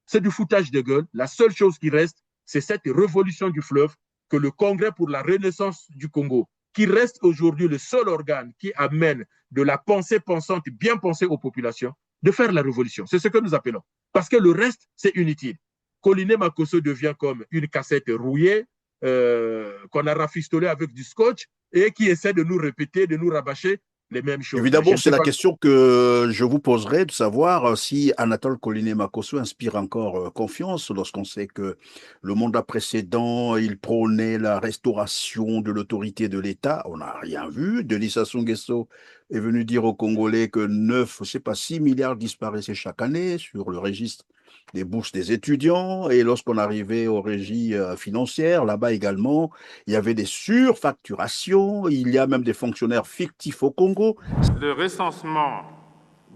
C'est du foutage de gueule. La seule chose qui reste, c'est cette révolution du fleuve que le Congrès pour la renaissance du Congo, qui reste aujourd'hui le seul organe qui amène de la pensée pensante bien pensée aux populations, de faire la révolution. C'est ce que nous appelons. Parce que le reste, c'est inutile. Collinet Makosso devient comme une cassette rouillée qu'on a rafistolée avec du scotch et qui essaie de nous répéter, de nous rabâcher les mêmes choses. Évidemment, c'est la question que je vous poserai, de savoir si Anatole Collinet Makosso inspire encore confiance lorsqu'on sait que le mandat précédent, il prônait la restauration de l'autorité de l'État. On n'a rien vu. Denis Sassou Nguesso est venu dire aux Congolais que 9, je sais pas, 6 milliards disparaissaient chaque année sur le registre des bourses des étudiants. Et lorsqu'on arrivait aux régies financières, là-bas également, il y avait des surfacturations. Il y a même des fonctionnaires fictifs au Congo. Le recensement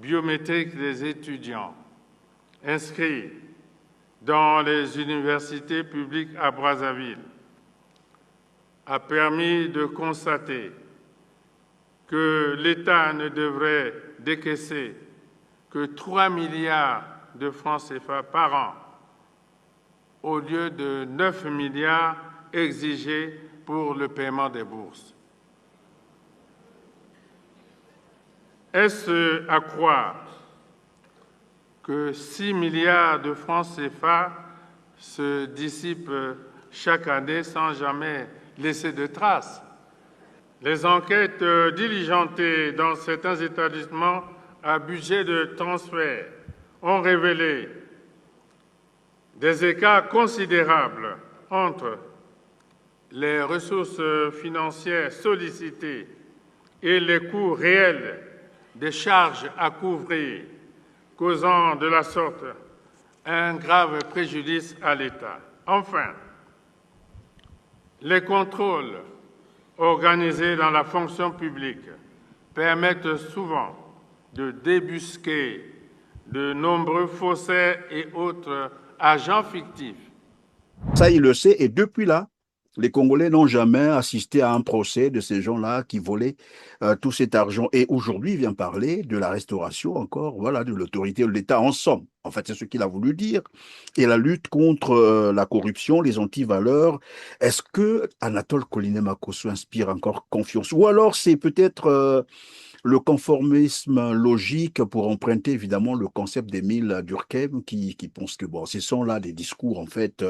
biométrique des étudiants inscrits dans les universités publiques à Brazzaville a permis de constater que l'État ne devrait décaisser que 3 milliards de francs CFA par an, au lieu de 9 milliards exigés pour le paiement des bourses. Est-ce à croire que 6 milliards de francs CFA se dissipent chaque année sans jamais laisser de traces? Les enquêtes diligentées dans certains établissements à budget de transfert ont révélé des écarts considérables entre les ressources financières sollicitées et les coûts réels des charges à couvrir, causant de la sorte un grave préjudice à l'État. Enfin, les contrôles organisés dans la fonction publique permettent souvent de débusquer de nombreux faussaires et autres agents fictifs. Ça, il le sait. Et depuis là, Les Congolais n'ont jamais assisté à un procès de ces gens-là qui volaient tout cet argent. Et aujourd'hui, il vient parler de la restauration encore, voilà, de l'autorité de l'État en somme. En fait, c'est ce qu'il a voulu dire. Et la lutte contre la corruption, les antivaleurs. Est-ce que Anatole Koliné-Makosso inspire encore confiance? Ou alors c'est peut-être le conformisme logique, pour emprunter évidemment le concept d'Émile Durkheim, qui pense que bon, ce sont là des discours en fait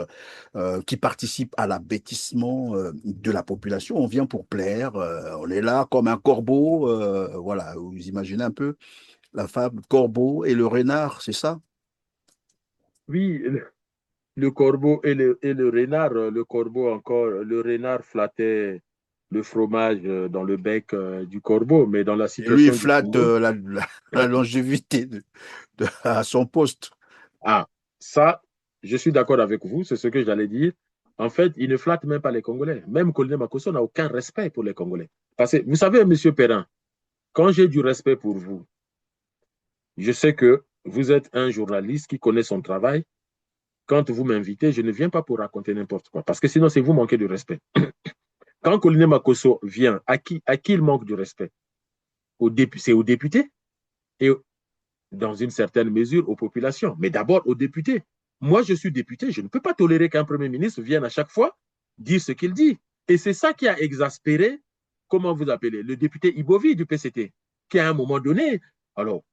qui participent à l'abêtissement de la population. On vient pour plaire, on est là comme un corbeau, voilà, vous imaginez un peu la fable corbeau et le renard, c'est ça? Oui, le corbeau et le renard, le corbeau encore, le renard flattait le fromage dans le bec du corbeau, mais dans la Et lui, il situation du flatte Congo, la longévité à son poste. ah, ça, je suis d'accord avec vous, c'est ce que j'allais dire. En fait, il ne flatte même pas les Congolais. Même Colonel Makosso n'a aucun respect pour les Congolais. Parce que, vous savez, Monsieur Perrin, quand j'ai du respect pour vous, je sais que vous êtes un journaliste qui connaît son travail. Quand vous m'invitez, je ne viens pas pour raconter n'importe quoi. Parce que sinon, c'est vous manquer de respect. Quand Colonel Makosso vient, à qui il manque de respect? C'est aux députés et dans une certaine mesure aux populations. Mais d'abord aux députés. Moi, je suis député, je ne peux pas tolérer qu'un Premier ministre vienne à chaque fois dire ce qu'il dit. Et c'est ça qui a exaspéré, comment vous appelez, le député Ibovi du PCT, qui à un moment donné, alors,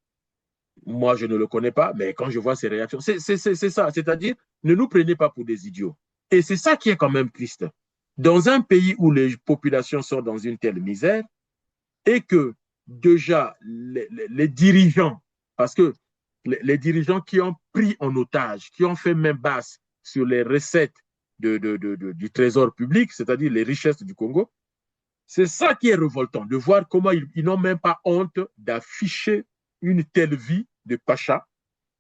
moi, je ne le connais pas, mais quand je vois ses réactions, c'est ça. C'est-à-dire, ne nous prenez pas pour des idiots. Et c'est ça qui est quand même triste. Dans un pays où les populations sont dans une telle misère et que déjà les dirigeants, parce que les dirigeants qui ont pris en otage, qui ont fait main basse sur les recettes du trésor public, c'est-à-dire les richesses du Congo, c'est ça qui est révoltant, de voir comment ils n'ont même pas honte d'afficher une telle vie de pacha.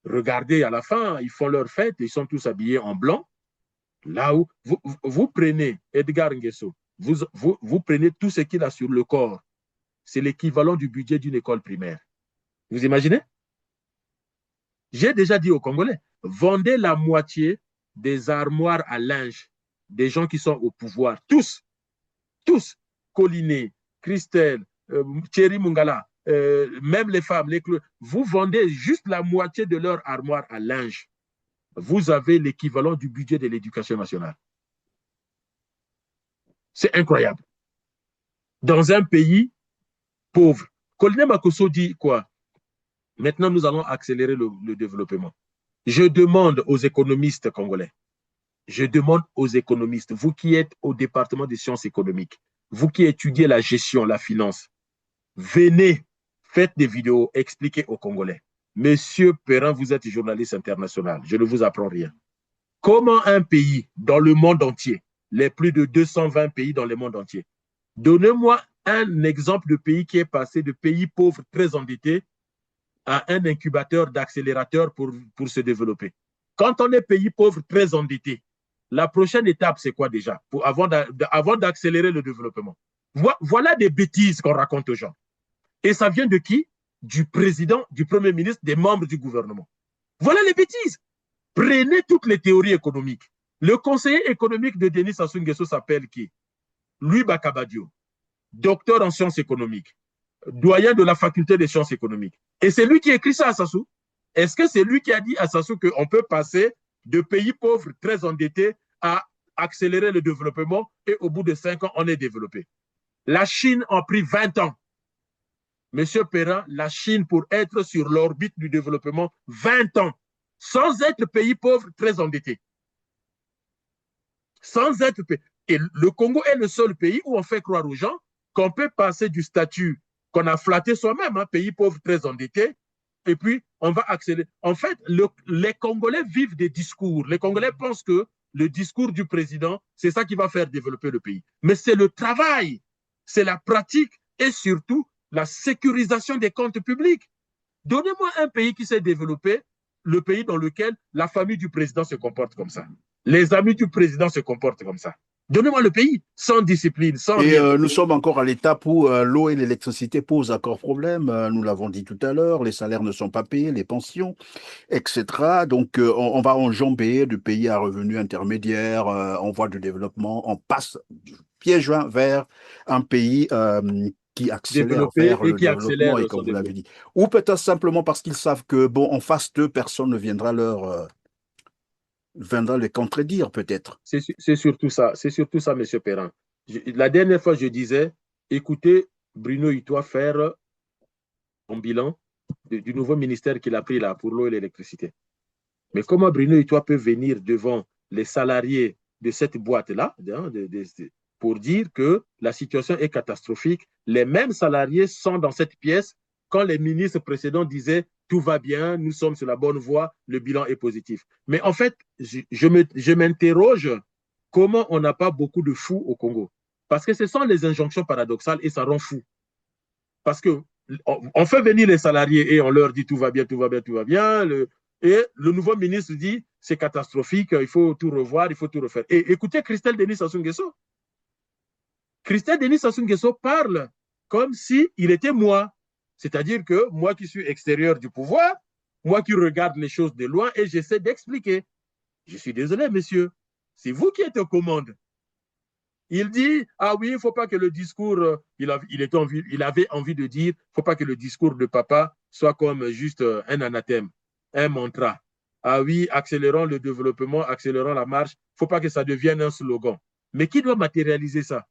Regardez, à la fin, ils font leur fête, ils sont tous habillés en blanc. Là où vous prenez Edgar Nguesso, vous prenez tout ce qu'il a sur le corps. C'est l'équivalent du budget d'une école primaire. Vous imaginez? J'ai déjà dit aux Congolais, vendez la moitié des armoires à linge des gens qui sont au pouvoir. Tous, Collinet, Christelle, Thierry Mungala, même les femmes, vous vendez juste la moitié de leur armoire à linge. Vous avez l'équivalent du budget de l'éducation nationale. C'est incroyable. Dans un pays pauvre. Colonel Makosso dit quoi? Maintenant, nous allons accélérer le développement. Je demande aux économistes congolais, je demande aux économistes, vous qui êtes au département des sciences économiques, vous qui étudiez la gestion, la finance, venez, faites des vidéos, expliquez aux Congolais. Monsieur Perrin, vous êtes journaliste international, je ne vous apprends rien. Comment un pays dans le monde entier, les plus de 220 pays dans le monde entier, donnez-moi un exemple de pays qui est passé de pays pauvres très endettés à un incubateur d'accélérateur pour se développer. Quand on est pays pauvre très endetté, la prochaine étape, c'est quoi déjà avant d'accélérer le développement? Voilà des bêtises qu'on raconte aux gens. Et ça vient de qui? Du président, du premier ministre, des membres du gouvernement. Voilà les bêtises. Prenez toutes les théories économiques. Le conseiller économique de Denis Sassou Nguesso s'appelle qui? Louis Bakabadio, docteur en sciences économiques, doyen de la faculté des sciences économiques. Et c'est lui qui écrit ça à Sassou. Est-ce que c'est lui qui a dit à Sassou qu'on peut passer de pays pauvres très endettés à accélérer le développement et au bout de 5 ans, on est développé? La Chine a pris 20 ans. Monsieur Perrin, la Chine, pour être sur l'orbite du développement, 20 ans, sans être pays pauvre très endetté. Sans être pays. Et le Congo est le seul pays où on fait croire aux gens qu'on peut passer du statut qu'on a flatté soi-même, hein, pays pauvre très endetté, et puis on va accélérer. En fait, les Congolais vivent des discours. Les Congolais pensent que le discours du président, c'est ça qui va faire développer le pays. Mais c'est le travail, c'est la pratique et surtout la sécurisation des comptes publics. Donnez-moi un pays qui s'est développé, le pays dans lequel la famille du président se comporte comme ça. Les amis du président se comportent comme ça. Donnez-moi le pays, sans discipline, sans Et rien. nous sommes encore à l'étape où l'eau et l'électricité posent encore problème. Nous l'avons dit tout à l'heure, les salaires ne sont pas payés, les pensions, etc. Donc, on va enjamber du pays à revenus intermédiaires, en voie de développement. On passe du pied joint vers un pays qui accélère Développer vers et le qui développement, accélère et son comme vous l'avez développement. dit. Ou peut-être simplement parce qu'ils savent que, bon, en face d'eux, personne ne viendra les contredire, peut-être. C'est surtout ça, M. Perrin. La dernière fois, je disais, écoutez Bruno Itoie faire un bilan du nouveau ministère qu'il a pris là pour l'eau et l'électricité. Mais comment Bruno Itoie peut venir devant les salariés de cette boîte-là pour dire que la situation est catastrophique? Les mêmes salariés sont dans cette pièce quand les ministres précédents disaient tout va bien, nous sommes sur la bonne voie, le bilan est positif. Mais en fait, je m'interroge comment on n'a pas beaucoup de fous au Congo. Parce que ce sont les injonctions paradoxales et ça rend fou. Parce que on fait venir les salariés et on leur dit tout va bien, tout va bien, tout va bien. Et le nouveau ministre dit c'est catastrophique, il faut tout revoir, il faut tout refaire. Et écoutez Christelle Denis Sassou Nguesso. Christelle Denis Sassou Nguesso parle comme s'il était moi. C'est-à-dire que moi qui suis extérieur du pouvoir, moi qui regarde les choses de loin et j'essaie d'expliquer. Je suis désolé, monsieur. C'est vous qui êtes aux commandes. Il dit, ah oui, il ne faut pas que le discours, il avait envie de dire, il ne faut pas que le discours de papa soit comme juste un anathème, un mantra. Ah oui, accélérons le développement, accélérons la marche, il ne faut pas que ça devienne un slogan. Mais qui doit matérialiser ça?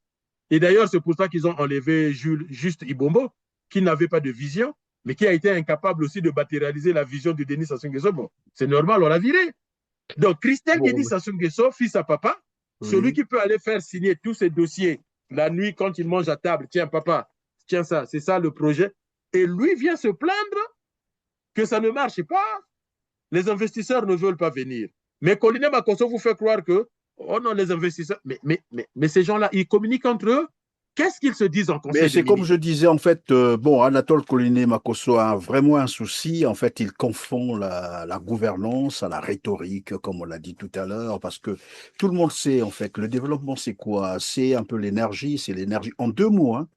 Et d'ailleurs, c'est pour ça qu'ils ont enlevé Juste Ibombo, qui n'avait pas de vision, mais qui a été incapable aussi de matérialiser la vision de Denis Sassou Nguesso. Bon, c'est normal, on l'a viré. Donc, Christelle Denis Sassou Nguesso, fils à papa, celui qui peut aller faire signer tous ces dossiers la nuit quand il mange à table, tiens papa, tiens ça, c'est ça le projet, et lui vient se plaindre que ça ne marche pas, les investisseurs ne veulent pas venir. Mais Koliné Makosso vous fait croire que, oh non, les investisseurs, mais ces gens-là, ils communiquent entre eux. Qu'est-ce qu'ils se disent en conseil Mais des c'est comme ministres? je disais, en fait, bon, Anatole Koliné Makosso a vraiment un souci. En fait, il confond la gouvernance à la rhétorique, comme on l'a dit tout à l'heure, parce que tout le monde sait, en fait, le développement, c'est quoi? C'est un peu l'énergie, c'est l'énergie. En deux mots, hein,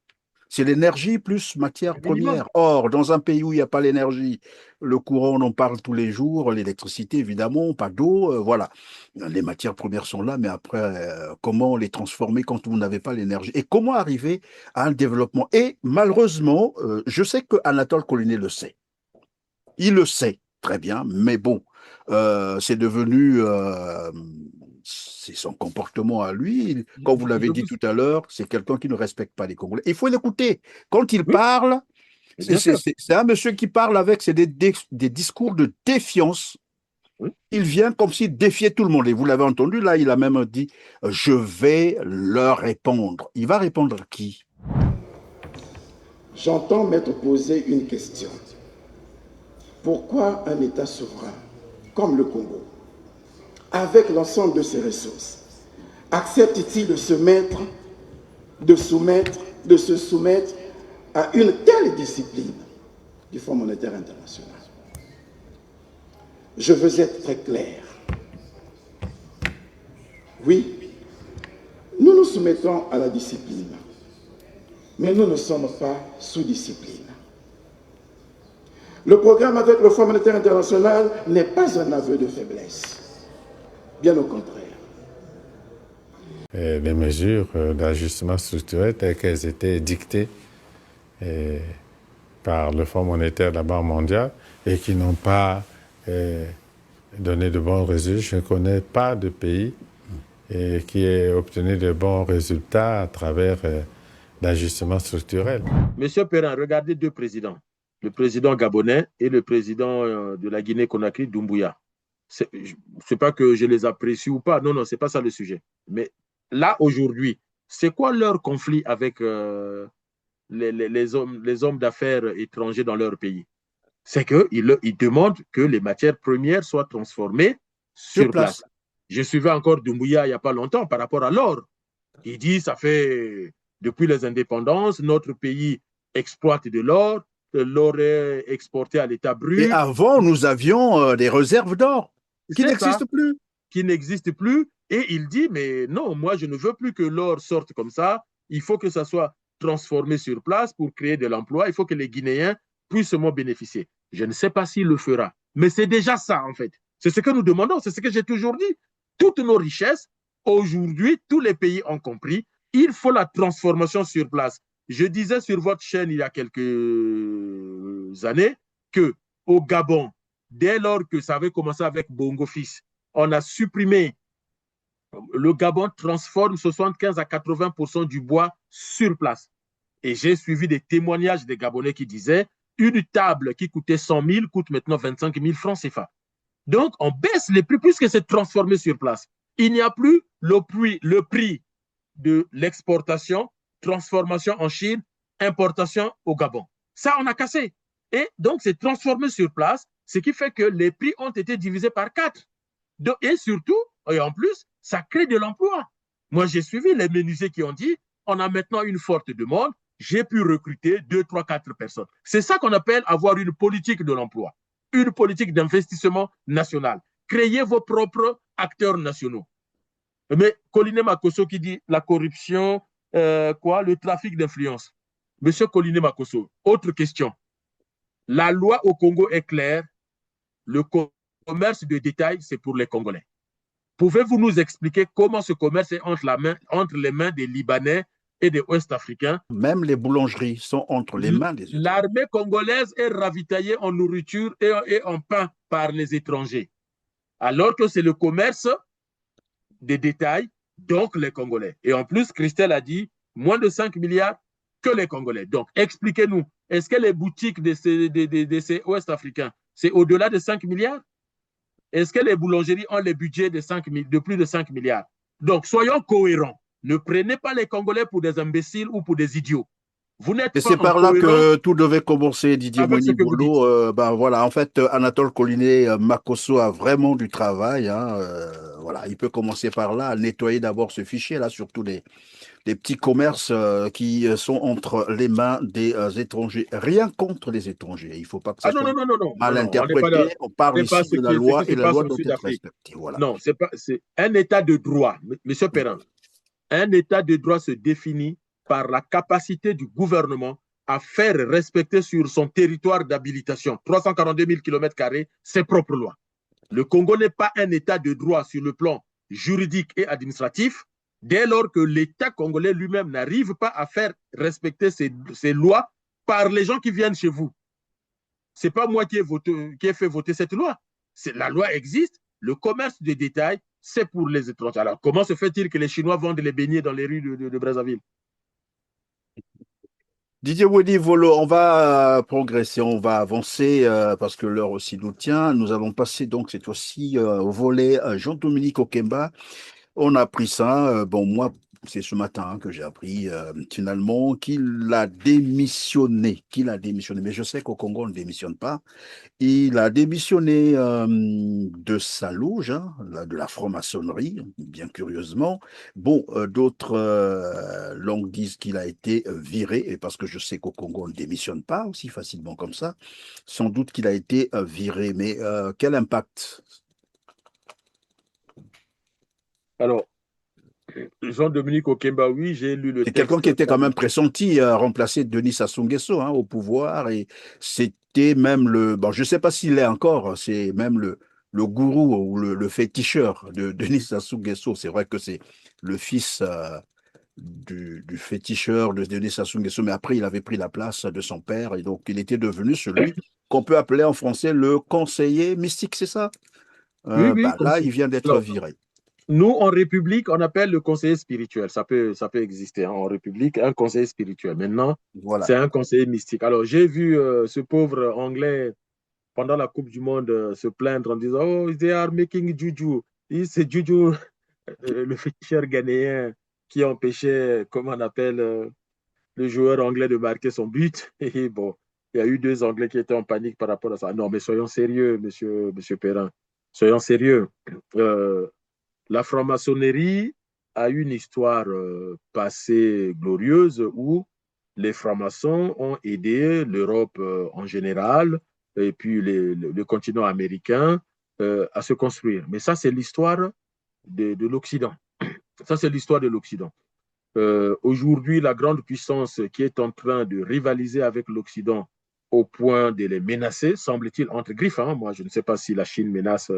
c'est l'énergie plus matière Minimum. première. Or, dans un pays où il n'y a pas l'énergie, le courant, on en parle tous les jours, l'électricité, évidemment, pas d'eau, voilà. Les matières premières sont là, mais après, comment les transformer quand vous n'avez pas l'énergie? Et comment arriver à un développement? Et malheureusement, je sais que Anatole Collinet le sait. Il le sait très bien, mais bon, c'est devenu, c'est son comportement à lui. Comme vous l'avez dit tout à l'heure, c'est quelqu'un qui ne respecte pas les Congolais. Il faut l'écouter. Quand il parle, Bien sûr. c'est un monsieur qui parle avec des discours de défiance. Oui. Il vient comme s'il défiait tout le monde. Et vous l'avez entendu, là, il a même dit, je vais leur répondre. Il va répondre à qui? J'entends m'être posé une question. Pourquoi un État souverain comme le Congo, avec l'ensemble de ses ressources, accepte-t-il de se soumettre à une telle discipline du Fonds monétaire international? Je veux être très clair. Oui, nous nous soumettons à la discipline, mais nous ne sommes pas sous discipline. Le programme avec le Fonds monétaire international n'est pas un aveu de faiblesse. Bien au contraire. Les mesures d'ajustement structurel telles qu'elles étaient dictées par le Fonds monétaire de la Banque mondiale et qui n'ont pas donné de bons résultats. Je ne connais pas de pays qui ait obtenu de bons résultats à travers l'ajustement structurel. Monsieur Perrin, regardez deux présidents, le président gabonais et le président de la Guinée-Conakry, Doumbouya. C'est pas que je les apprécie ou pas, non, c'est pas ça le sujet. Mais là, aujourd'hui, c'est quoi leur conflit avec les hommes d'affaires étrangers dans leur pays? C'est qu'ils demandent que les matières premières soient transformées sur place. Je suivais encore Doumbouya il n'y a pas longtemps par rapport à l'or. Il dit, ça fait depuis les indépendances, notre pays exploite de l'or, l'or est exporté à l'état brut. Et avant, nous avions des réserves d'or qui n'existent plus. qui n'existe plus. Et il dit, mais non, moi, je ne veux plus que l'or sorte comme ça. Il faut que ça soit transformé sur place pour créer de l'emploi. Il faut que les Guinéens puissent m'en bénéficier. Je ne sais pas s'il le fera, mais c'est déjà ça, en fait. C'est ce que nous demandons, c'est ce que j'ai toujours dit. Toutes nos richesses, aujourd'hui, tous les pays ont compris, il faut la transformation sur place. Je disais sur votre chaîne il y a quelques années que au Gabon, dès lors que ça avait commencé avec Bongo Fils, on a supprimé, le Gabon transforme 75 à 80% du bois sur place. Et j'ai suivi des témoignages des Gabonais qui disaient une table qui coûtait 100 000 coûte maintenant 25 000 francs CFA. Donc, on baisse les prix puisque c'est transformé sur place. Il n'y a plus le prix de l'exportation, transformation en Chine, importation au Gabon. Ça, on a cassé. Et donc, c'est transformé sur place, ce qui fait que les prix ont été divisés par 4. Et surtout, et en plus, ça crée de l'emploi. Moi, j'ai suivi les menuisiers qui ont dit, on a maintenant une forte demande, j'ai pu recruter 2, 3, 4 personnes. C'est ça qu'on appelle avoir une politique de l'emploi, une politique d'investissement national. Créez vos propres acteurs nationaux. Mais Koliné Makosso qui dit la corruption, le trafic d'influence. Monsieur Koliné Makosso, autre question. La loi au Congo est claire, le commerce de détail, c'est pour les Congolais. Pouvez-vous nous expliquer comment ce commerce est entre les mains des Libanais et des Ouest-Africains? Même les boulangeries sont entre les mains des étrangers. L'armée congolaise est ravitaillée en nourriture et en pain par les étrangers, alors que c'est le commerce des détails, donc les Congolais. Et en plus, Christelle a dit moins de 5 milliards que les Congolais. Donc, expliquez-nous, est-ce que les boutiques de ces Ouest-Africains, c'est au-delà de 5 milliards? Est-ce que les boulangeries ont les budgets de plus de 5 milliards? Donc, soyons cohérents. Ne prenez pas les Congolais pour des imbéciles ou pour des idiots. Vous n'êtes pas. Et c'est par là que tout devait commencer, Didier Monibolo. Voilà, en fait, Anatole Koliné Makosso a vraiment du travail. Hein, voilà, il peut commencer par là, à nettoyer d'abord ce fichier-là, surtout les petits commerces qui sont entre les mains des étrangers. Rien contre les étrangers. Il ne faut pas que ça soit mal interprété. On parle ici de la loi et la loi doit être respectée. Voilà. Non, c'est un état de droit, Monsieur Perrin. Un état de droit se définit par la capacité du gouvernement à faire respecter sur son territoire d'habilitation, 342 000 km², ses propres lois. Le Congo n'est pas un état de droit sur le plan juridique et administratif, dès lors que l'État congolais lui-même n'arrive pas à faire respecter ses lois par les gens qui viennent chez vous. Ce n'est pas moi qui ai fait voter cette loi. La loi existe, le commerce de détail, c'est pour les étrangers. Alors, comment se fait-il que les Chinois vendent les beignets dans les rues de Brazzaville? Didier Monibolo, on va progresser, on va avancer parce que l'heure aussi nous tient. Nous allons passer donc cette fois-ci au volet Jean-Dominique Okemba. On a appris ça. Moi, c'est ce matin que j'ai appris finalement qu'il a démissionné. Mais je sais qu'au Congo, on ne démissionne pas. Il a démissionné de sa loge, hein, de la franc-maçonnerie, bien curieusement. D'autres langues disent qu'il a été viré, et parce que je sais qu'au Congo, on ne démissionne pas aussi facilement comme ça. Sans doute qu'il a été viré, mais quel impact? Alors, Jean-Dominique Okemba, oui, j'ai lu le texte. C'est quelqu'un qui était quand même pressenti à remplacer Denis Sassou Nguesso au pouvoir, et c'était même je ne sais pas s'il l'est encore, c'est même le gourou ou le féticheur de Denis Sassou Nguesso. C'est vrai que c'est le fils du féticheur de Denis Sassou Nguesso, mais après il avait pris la place de son père, et donc il était devenu celui qu'on peut appeler en français le conseiller mystique, c'est ça? Oui, là, il vient d'être viré. Nous, en République, on appelle le conseiller spirituel. Ça peut exister en République, un conseiller spirituel. Maintenant, c'est un conseiller mystique. Alors, j'ai vu ce pauvre Anglais, pendant la Coupe du Monde, se plaindre en disant « Oh, they are making juju ». C'est juju, le féticheur ghanéen qui empêchait, comment on appelle, le joueur anglais de marquer son but. Et bon, il y a eu 2 Anglais qui étaient en panique par rapport à ça. Non, mais soyons sérieux, monsieur Perrin. Soyons sérieux. La franc-maçonnerie a une histoire passée glorieuse où les francs-maçons ont aidé l'Europe en général et puis le continent américain à se construire. Mais ça, c'est l'histoire de l'Occident. Ça, c'est l'histoire de l'Occident. Aujourd'hui, la grande puissance qui est en train de rivaliser avec l'Occident au point de les menacer, semble-t-il, entre griffes. Hein, moi, je ne sais pas si la Chine menace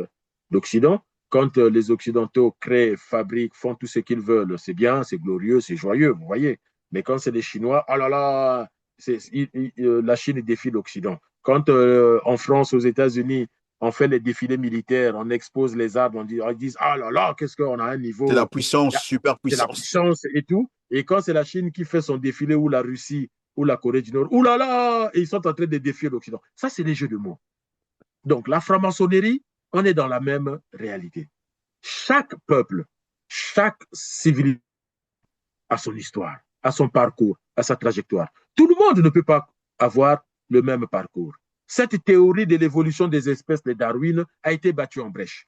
l'Occident. Quand les Occidentaux créent, fabriquent, font tout ce qu'ils veulent, c'est bien, c'est glorieux, c'est joyeux, vous voyez. Mais quand c'est les Chinois, oh là là, la Chine défie l'Occident. Quand en France, aux États-Unis, on fait les défilés militaires, on expose les armes, on dit ah là là, qu'est-ce qu'on a un niveau. C'est la puissance, C'est la puissance et tout. Et quand c'est la Chine qui fait son défilé, ou la Russie, ou la Corée du Nord, oh là là, et ils sont en train de défier l'Occident. Ça, c'est les jeux de mots. Donc, la franc-maçonnerie, on est dans la même réalité. Chaque peuple, chaque civilisation a son histoire, a son parcours, a sa trajectoire. Tout le monde ne peut pas avoir le même parcours. Cette théorie de l'évolution des espèces de Darwin a été battue en brèche,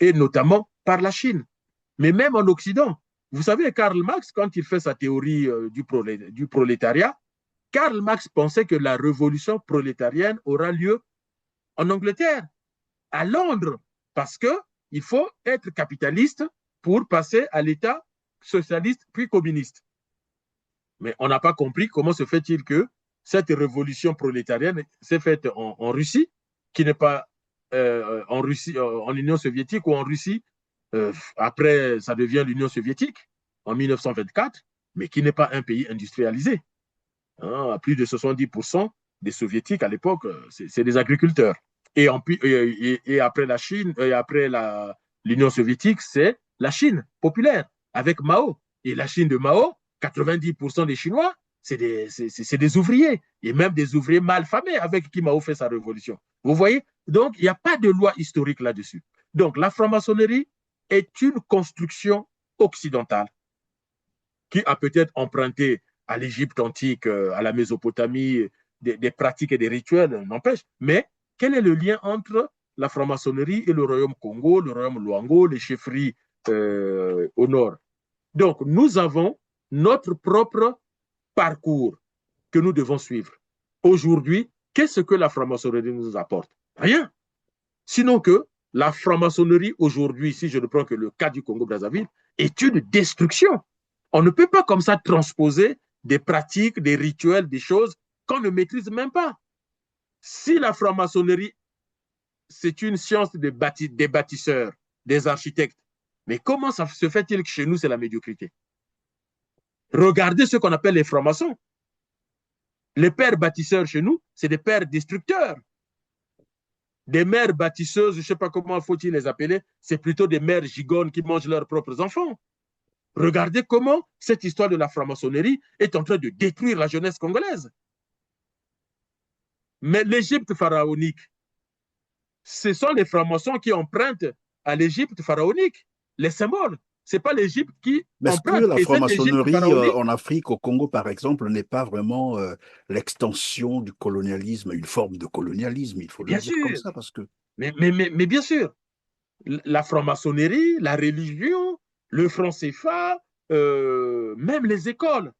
et notamment par la Chine. Mais même en Occident, vous savez, Karl Marx, quand il fait sa théorie du prolétariat, Karl Marx pensait que la révolution prolétarienne aura lieu en Angleterre, à Londres, parce qu'il faut être capitaliste pour passer à l'État socialiste puis communiste. Mais on n'a pas compris comment se fait-il que cette révolution prolétarienne s'est faite en Russie, qui n'est pas en Russie, en Union soviétique, ou en Russie, après ça devient l'Union soviétique, en 1924, mais qui n'est pas un pays industrialisé. Hein, plus de 70% des soviétiques à l'époque, c'est des agriculteurs. Et après la Chine, et après l'Union soviétique, c'est la Chine populaire, avec Mao. Et la Chine de Mao, 90% des Chinois, c'est des ouvriers, et même des ouvriers mal famés avec qui Mao fait sa révolution. Vous voyez? Donc, il n'y a pas de loi historique là-dessus. Donc, la franc-maçonnerie est une construction occidentale qui a peut-être emprunté à l'Égypte antique, à la Mésopotamie, des pratiques et des rituels, n'empêche. Mais quel est le lien entre la franc-maçonnerie et le royaume Congo, le royaume Luango, les chefferies au nord? Donc, nous avons notre propre parcours que nous devons suivre. Aujourd'hui, qu'est-ce que la franc-maçonnerie nous apporte? Rien. Sinon que la franc-maçonnerie aujourd'hui, si je ne prends que le cas du Congo-Brazzaville, est une destruction. On ne peut pas comme ça transposer des pratiques, des rituels, des choses qu'on ne maîtrise même pas. Si la franc-maçonnerie, c'est une science des bâtisseurs, des architectes, mais comment ça se fait-il que chez nous, c'est la médiocrité? Regardez ce qu'on appelle les francs-maçons. Les pères bâtisseurs chez nous, c'est des pères destructeurs. Des mères bâtisseuses, je ne sais pas comment faut-il les appeler, c'est plutôt des mères gigones qui mangent leurs propres enfants. Regardez comment cette histoire de la franc-maçonnerie est en train de détruire la jeunesse congolaise. Mais l'Égypte pharaonique, ce sont les francs-maçons qui empruntent à l'Égypte pharaonique les symboles. Ce n'est pas l'Égypte qui emprunte. Est-ce que la franc-maçonnerie en Afrique, au Congo par exemple, n'est pas vraiment l'extension du colonialisme, une forme de colonialisme, il faut le dire comme ça parce que... Mais bien sûr, la franc-maçonnerie, la religion, le franc CFA, même les écoles,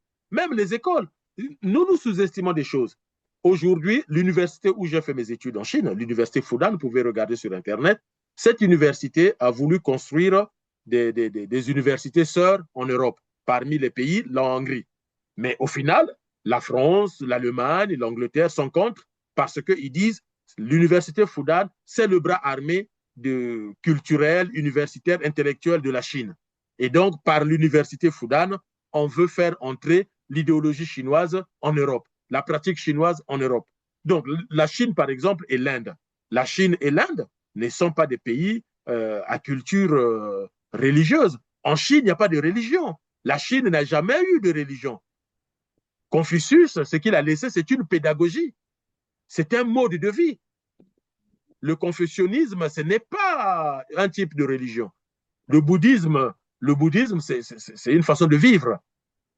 nous sous-estimons des choses. Aujourd'hui, l'université où j'ai fait mes études en Chine, l'université Fudan, vous pouvez regarder sur Internet, cette université a voulu construire des universités sœurs en Europe, parmi les pays, la Hongrie. Mais au final, la France, l'Allemagne, l'Angleterre sont contre parce qu'ils disent l'université Fudan, c'est le bras armé culturel, universitaire, intellectuel de la Chine. Et donc, par l'université Fudan, on veut faire entrer l'idéologie chinoise en Europe, la pratique chinoise en Europe. Donc, la Chine, par exemple, et l'Inde. La Chine et l'Inde ne sont pas des pays à culture religieuse. En Chine, il n'y a pas de religion. La Chine n'a jamais eu de religion. Confucius, ce qu'il a laissé, c'est une pédagogie. C'est un mode de vie. Le confucianisme, ce n'est pas un type de religion. Le bouddhisme, c'est une façon de vivre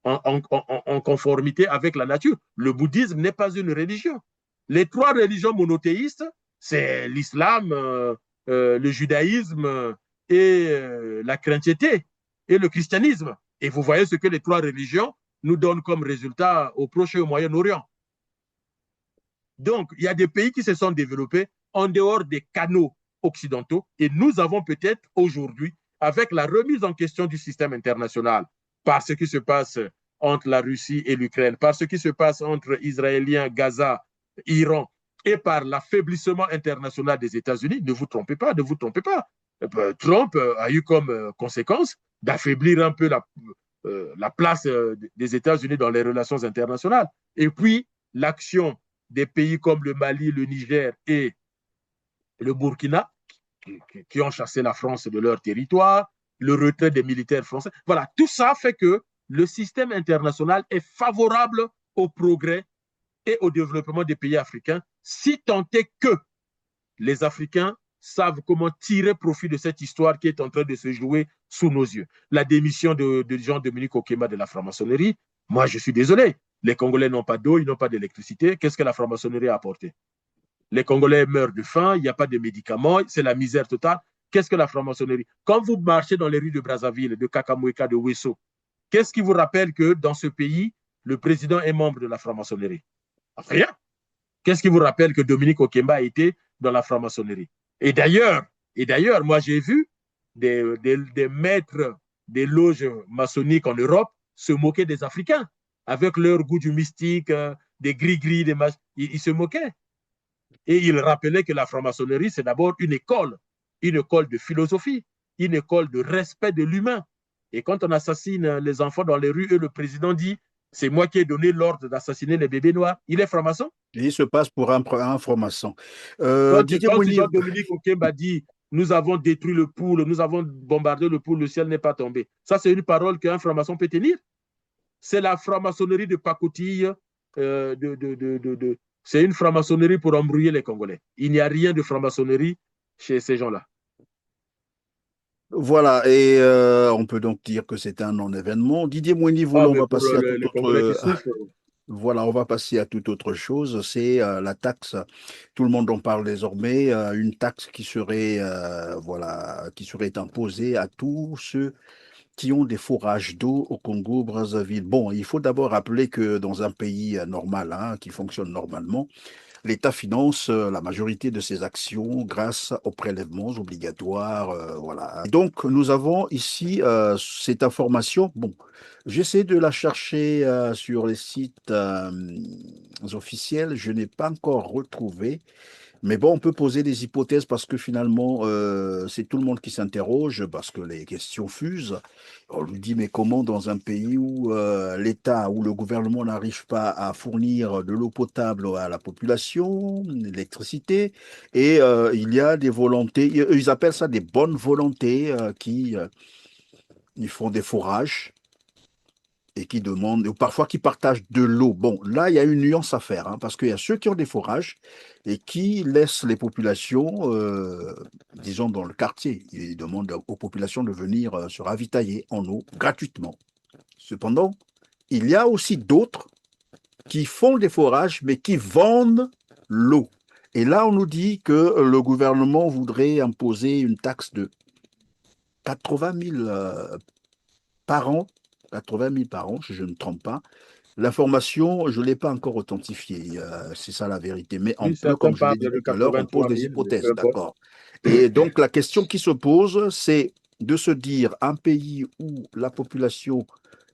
en conformité avec la nature. Le bouddhisme n'est pas une religion. Les trois religions monothéistes, c'est l'islam, le judaïsme et la chrétienté et le christianisme. Et vous voyez ce que les trois religions nous donnent comme résultat au Proche et au Moyen-Orient. Donc, il y a des pays qui se sont développés en dehors des canaux occidentaux et nous avons peut-être aujourd'hui, avec la remise en question du système international, par ce qui se passe entre la Russie et l'Ukraine, par ce qui se passe entre Israéliens, Gaza, Iran, et par l'affaiblissement international des États-Unis, ne vous trompez pas, ne vous trompez pas. Trump a eu comme conséquence d'affaiblir un peu la place des États-Unis dans les relations internationales. Et puis, l'action des pays comme le Mali, le Niger et le Burkina, qui ont chassé la France de leur territoire, le retrait des militaires français. Voilà, tout ça fait que le système international est favorable au progrès et au développement des pays africains, si tant est que les Africains savent comment tirer profit de cette histoire qui est en train de se jouer sous nos yeux. La démission de Jean-Dominique Okema de la franc-maçonnerie, moi je suis désolé, les Congolais n'ont pas d'eau, ils n'ont pas d'électricité, qu'est-ce que la franc-maçonnerie a apporté? Les Congolais meurent de faim, il n'y a pas de médicaments, c'est la misère totale. Qu'est-ce que la franc-maçonnerie? Quand vous marchez dans les rues de Brazzaville, de Kakamoueka, de Wesso, qu'est-ce qui vous rappelle que dans ce pays, le président est membre de la franc-maçonnerie? Rien. Qu'est-ce qui vous rappelle que Dominique Okemba a été dans la franc-maçonnerie? Et d'ailleurs, moi j'ai vu des maîtres des loges maçonniques en Europe se moquer des Africains avec leur goût du mystique, des gris-gris, ils se moquaient. Et ils rappelaient que la franc-maçonnerie, c'est d'abord une école de philosophie, une école de respect de l'humain. Et quand on assassine les enfants dans les rues, et le président dit « c'est moi qui ai donné l'ordre d'assassiner les bébés noirs », il est franc-maçon? Il se passe pour un franc-maçon. Quand Didier Mounier... Jean-Dominique Okemba dit « nous avons détruit le poule, nous avons bombardé le poule, le ciel n'est pas tombé », ça c'est une parole qu'un franc-maçon peut tenir? C'est la franc-maçonnerie de pacotille, c'est une franc-maçonnerie pour embrouiller les Congolais. Il n'y a rien de franc-maçonnerie chez ces gens-là. Voilà, et on peut donc dire que c'est un non-événement. Didier Mounier, on va passer à tout autre... Voilà, on va passer à toute autre chose. C'est la taxe. Tout le monde en parle désormais. Une taxe qui serait, qui serait imposée à tous ceux qui ont des forages d'eau au Congo-Brazzaville. Bon, il faut d'abord rappeler que dans un pays normal, qui fonctionne normalement, l'État finance la majorité de ses actions grâce aux prélèvements obligatoires. Voilà. Et donc, nous avons ici cette information. Bon, j'essaie de la chercher sur les sites officiels. Je n'ai pas encore retrouvé. Mais bon, on peut poser des hypothèses parce que finalement, c'est tout le monde qui s'interroge parce que les questions fusent. On lui dit, mais comment dans un pays où l'État, où le gouvernement n'arrive pas à fournir de l'eau potable à la population, l'électricité, et il y a des volontés, ils appellent ça des bonnes volontés ils font des forages et qui demandent, ou parfois qui partagent de l'eau. Bon, là, il y a une nuance à faire, parce qu'il y a ceux qui ont des forages et qui laissent les populations, disons, dans le quartier. Ils demandent aux populations de venir se ravitailler en eau gratuitement. Cependant, il y a aussi d'autres qui font des forages, mais qui vendent l'eau. Et là, on nous dit que le gouvernement voudrait imposer une taxe de 80 000 par an, 80 000 par an, si je ne me trompe pas. L'information, je ne l'ai pas encore authentifiée, c'est ça la vérité. Mais on peut, comme je l'ai dit tout à l'heure, on pose des hypothèses, d'accord. Et donc, la question qui se pose, c'est de se dire, un pays où la population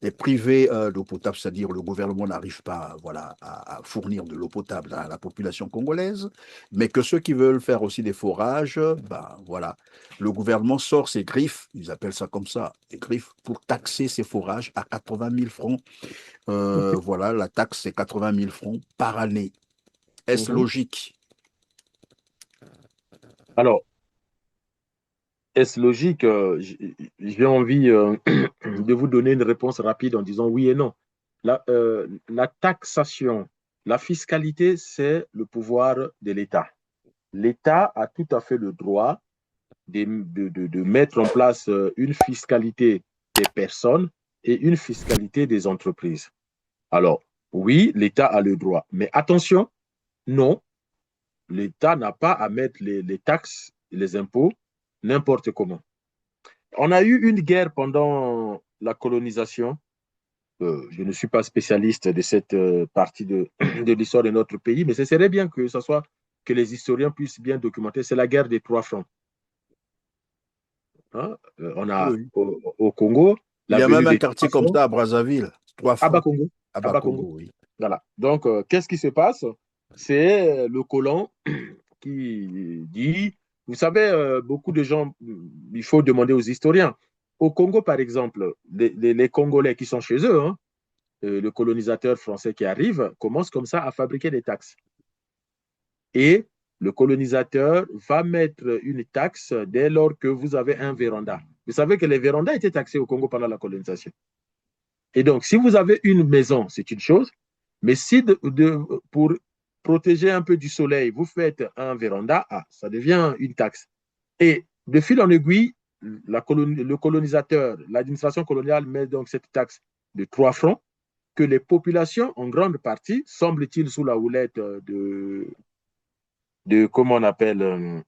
est privée d'eau potable, c'est-à-dire le gouvernement n'arrive pas à fournir de l'eau potable à la population congolaise, mais que ceux qui veulent faire aussi des forages, le gouvernement sort ses griffes, ils appellent ça comme ça, des griffes, pour taxer ces forages à 80 000 francs. La taxe, c'est 80 000 francs par année. Est-ce logique? Alors, est-ce logique? J'ai envie de vous donner une réponse rapide en disant oui et non. La taxation, la fiscalité, c'est le pouvoir de l'État. L'État a tout à fait le droit de mettre en place une fiscalité des personnes et une fiscalité des entreprises. Alors, oui, l'État a le droit. Mais attention, non, l'État n'a pas à mettre les taxes, les impôts, n'importe comment. On a eu une guerre pendant la colonisation. Je ne suis pas spécialiste de cette partie de l'histoire de notre pays, mais ce serait bien que les historiens puissent bien documenter. C'est la guerre des 3 francs. Hein. On a Oui. au Congo Il y a l'avenue même un des quartier Trois comme Fronts, ça à Brazzaville, 3 francs, Congo. à À Congo. Congo, oui. Voilà. Donc, qu'est-ce qui se passe? C'est le colon qui dit, vous savez, beaucoup de gens, il faut demander aux historiens. Au Congo, par exemple, les Congolais qui sont chez eux, hein, le colonisateur français qui arrive, commence comme ça à fabriquer des taxes. Et le colonisateur va mettre une taxe dès lors que vous avez un véranda. Vous savez que les vérandas étaient taxés au Congo pendant la colonisation. Et donc, si vous avez une maison, c'est une chose, mais si pour protéger un peu du soleil, vous faites un véranda, ça devient une taxe. Et de fil en aiguille, le colonisateur, l'administration coloniale met donc cette taxe de 3 francs que les populations, en grande partie, semble-t-il sous la houlette comment on appelle,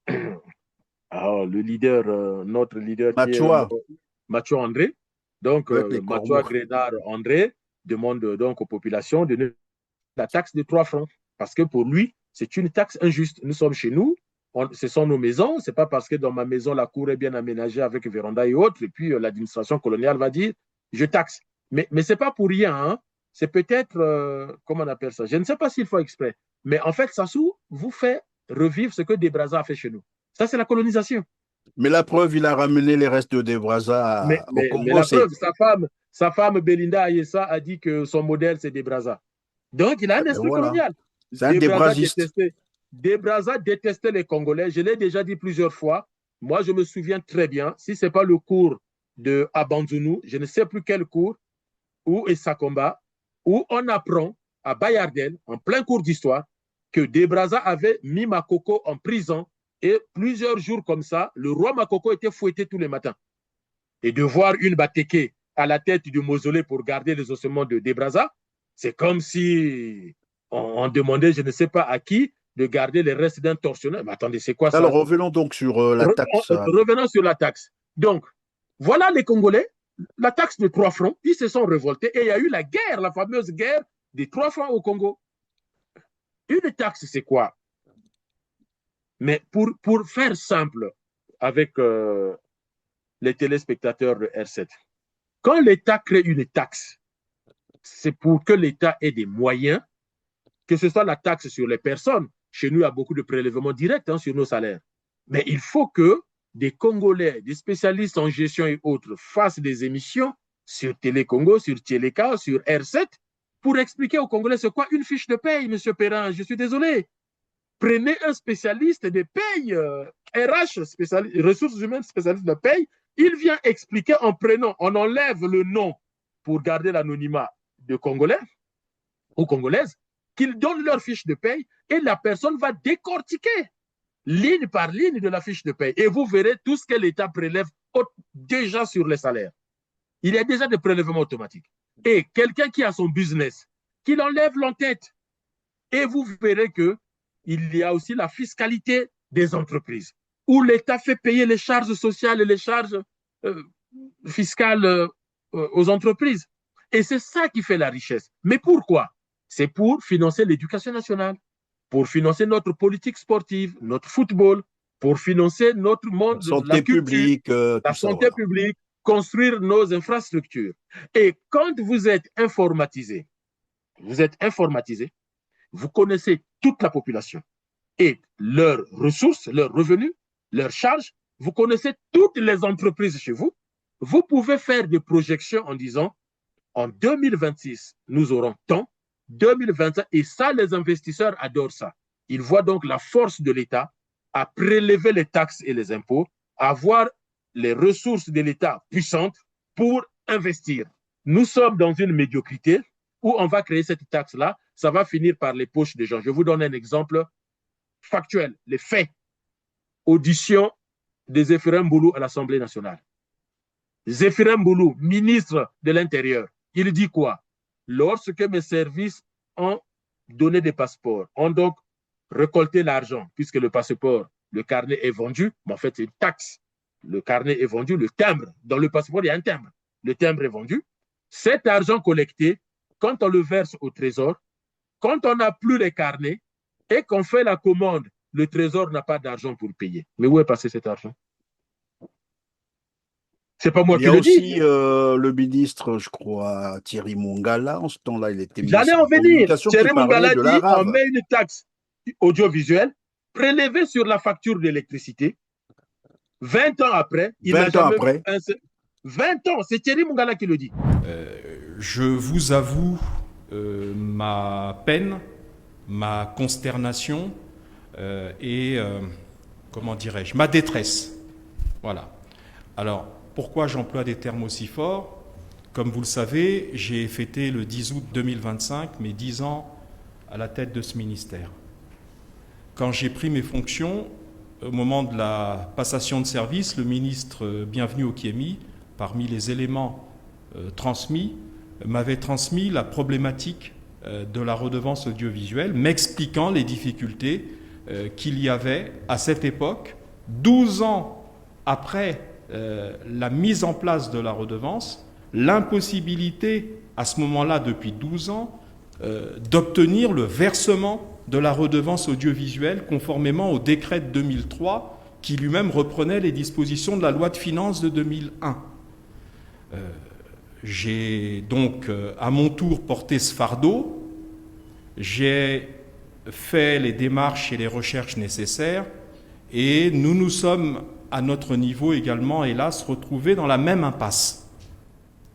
le leader, notre leader qui est Machua, Mathieu André. Donc, avec les Mathieu corbeaux. Grénard André demande donc aux populations de donner la taxe de 3 francs. Parce que pour lui, c'est une taxe injuste. Nous sommes chez nous, ce sont nos maisons. Ce n'est pas parce que dans ma maison, la cour est bien aménagée avec véranda et autres, et puis l'administration coloniale va dire, je taxe. Mais ce n'est pas pour rien. Hein. C'est peut-être, comment on appelle ça? Je ne sais pas s'il faut exprès. Mais en fait, Sassou vous fait revivre ce que Desbrazza a fait chez nous. Ça, c'est la colonisation. Mais la preuve, il a ramené les restes de Brazza au Mais Congo. la preuve, sa femme Belinda Ayessa a dit que son modèle, c'est Desbrazza. Donc, il a un Ben esprit voilà, colonial. c'est un débrasiste. Desbrazza détestait les Congolais. Je l'ai déjà dit plusieurs fois. Moi, je me souviens très bien, si ce n'est pas le cours de Abanzounou, je ne sais plus quel cours, ou Essakomba, où on apprend à Bayardel, en plein cours d'histoire, que Desbrazza avait mis Makoko en prison et plusieurs jours comme ça, le roi Makoko était fouetté tous les matins. Et de voir une Bateke à la tête du mausolée pour garder les ossements de Desbrazza, c'est comme si on demandait, je ne sais pas à qui, de garder les restes d'un tortionnaire. Mais attendez, c'est quoi ça? Alors revenons donc sur la taxe. Revenons sur la taxe. Donc, voilà les Congolais, la taxe de 3 francs, ils se sont révoltés et il y a eu la guerre, la fameuse guerre des 3 francs au Congo. Une taxe, c'est quoi? Mais pour faire simple avec les téléspectateurs de R7, quand l'État crée une taxe, c'est pour que l'État ait des moyens, que ce soit la taxe sur les personnes. Chez nous, il y a beaucoup de prélèvements directs sur nos salaires. Mais il faut que des Congolais, des spécialistes en gestion et autres fassent des émissions sur Télé-Congo, sur Téléka, sur R7 pour expliquer aux Congolais c'est quoi une fiche de paye, M. Perrin. Je suis désolé. Prenez un spécialiste de paye, RH, ressources humaines spécialiste de paye. Il vient expliquer en prenant, on enlève le nom pour garder l'anonymat de Congolais ou Congolaises, qu'ils donnent leur fiche de paye et la personne va décortiquer ligne par ligne de la fiche de paye. Et vous verrez tout ce que l'État prélève déjà sur les salaires. Il y a déjà des prélèvements automatiques. Et quelqu'un qui a son business, qu'il enlève l'entête. Et vous verrez qu'il y a aussi la fiscalité des entreprises, où l'État fait payer les charges sociales et les charges fiscales aux entreprises. Et c'est ça qui fait la richesse. Mais pourquoi? C'est pour financer l'éducation nationale, pour financer notre politique sportive, notre football, pour financer notre monde, La santé la culture, publique, la tout ça, santé voilà. publique, construire nos infrastructures. Et quand vous êtes informatisé, vous connaissez toute la population et leurs ressources, leurs revenus, leurs charges, vous connaissez toutes les entreprises chez vous, vous pouvez faire des projections en disant en 2026, nous aurons tant, 2025, et ça, les investisseurs adorent ça. Ils voient donc la force de l'État à prélever les taxes et les impôts, à avoir les ressources de l'État puissantes pour investir. Nous sommes dans une médiocrité où on va créer cette taxe-là, ça va finir par les poches des gens. Je vous donne un exemple factuel, les faits. Audition de Zéphirin Boulou à l'Assemblée nationale. Zéphirin Boulou, ministre de l'Intérieur, il dit quoi? Lorsque mes services ont donné des passeports, ont donc récolté l'argent, puisque le passeport, le carnet est vendu, mais en fait c'est une taxe. Le carnet est vendu, le timbre, dans le passeport il y a un timbre. Le timbre est vendu. Cet argent collecté, quand on le verse au trésor, quand on n'a plus les carnets et qu'on fait la commande, le trésor n'a pas d'argent pour payer. Mais où est passé cet argent? C'est pas moi Il y qui a le dis. aussi le ministre, je crois, Thierry Mongala, en ce temps-là, il était J'allais ministre en de la venir. Communication, qui Thierry parlait Mongala de dit on l'arabe. met une taxe audiovisuelle prélevée sur la facture d'électricité. 20 ans après, il n'a 20 ans jamais après. 20 ans, c'est Thierry Mongala qui le dit. Je vous avoue ma peine, ma consternation et, comment dirais-je, ma détresse. Voilà. Alors, pourquoi j'emploie des termes aussi forts? Comme vous le savez, j'ai fêté le 10 août 2025 mes 10 ans à la tête de ce ministère. Quand j'ai pris mes fonctions, au moment de la passation de service, le ministre Bienvenu Okiemi, parmi les éléments transmis, m'avait transmis la problématique de la redevance audiovisuelle, m'expliquant les difficultés qu'il y avait à cette époque, 12 ans après la mise en place de la redevance, l'impossibilité à ce moment-là, depuis 12 ans, d'obtenir le versement de la redevance audiovisuelle conformément au décret de 2003 qui lui-même reprenait les dispositions de la loi de finances de 2001. J'ai donc à mon tour porté ce fardeau, j'ai fait les démarches et les recherches nécessaires et nous nous sommes à notre niveau également, hélas, retrouvés dans la même impasse.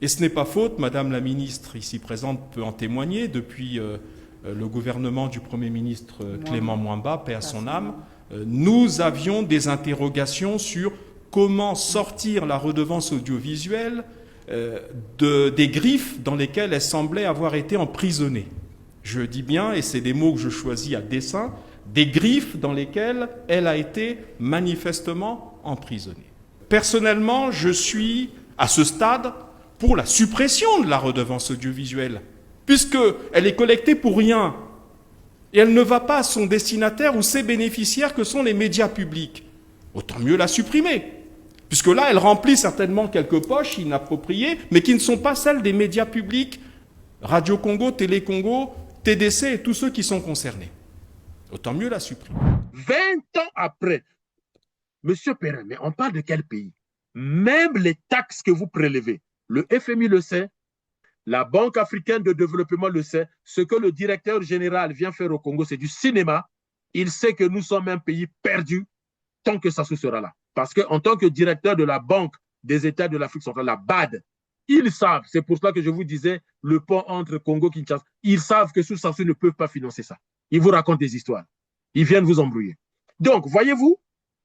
Et ce n'est pas faute, Madame la ministre ici présente peut en témoigner, depuis le gouvernement du Premier ministre Clément Mwamba, paix à son âme, nous avions des interrogations sur comment sortir la redevance audiovisuelle des griffes dans lesquelles elle semblait avoir été emprisonnée. Je dis bien, et c'est des mots que je choisis à dessein, des griffes dans lesquelles elle a été manifestement emprisonnée. Personnellement, je suis, à ce stade, pour la suppression de la redevance audiovisuelle, puisqu'elle est collectée pour rien, et elle ne va pas à son destinataire ou ses bénéficiaires que sont les médias publics. Autant mieux la supprimer, puisque là, elle remplit certainement quelques poches inappropriées, mais qui ne sont pas celles des médias publics, Radio Congo, Télé Congo, TDC et tous ceux qui sont concernés. Autant mieux la supprimer. 20 ans après, Monsieur Perrin, mais on parle de quel pays? Même les taxes que vous prélevez, le FMI le sait, la Banque africaine de développement le sait, ce que le directeur général vient faire au Congo, c'est du cinéma. Il sait que nous sommes un pays perdu tant que ça se sera là. Parce qu'en tant que directeur de la Banque des États de l'Afrique centrale, la BAD, ils savent, c'est pour cela que je vous disais, le pont entre Congo et Kinshasa, ils savent que sous censure ne peuvent pas financer ça. Ils vous racontent des histoires. Ils viennent vous embrouiller. Donc, voyez-vous,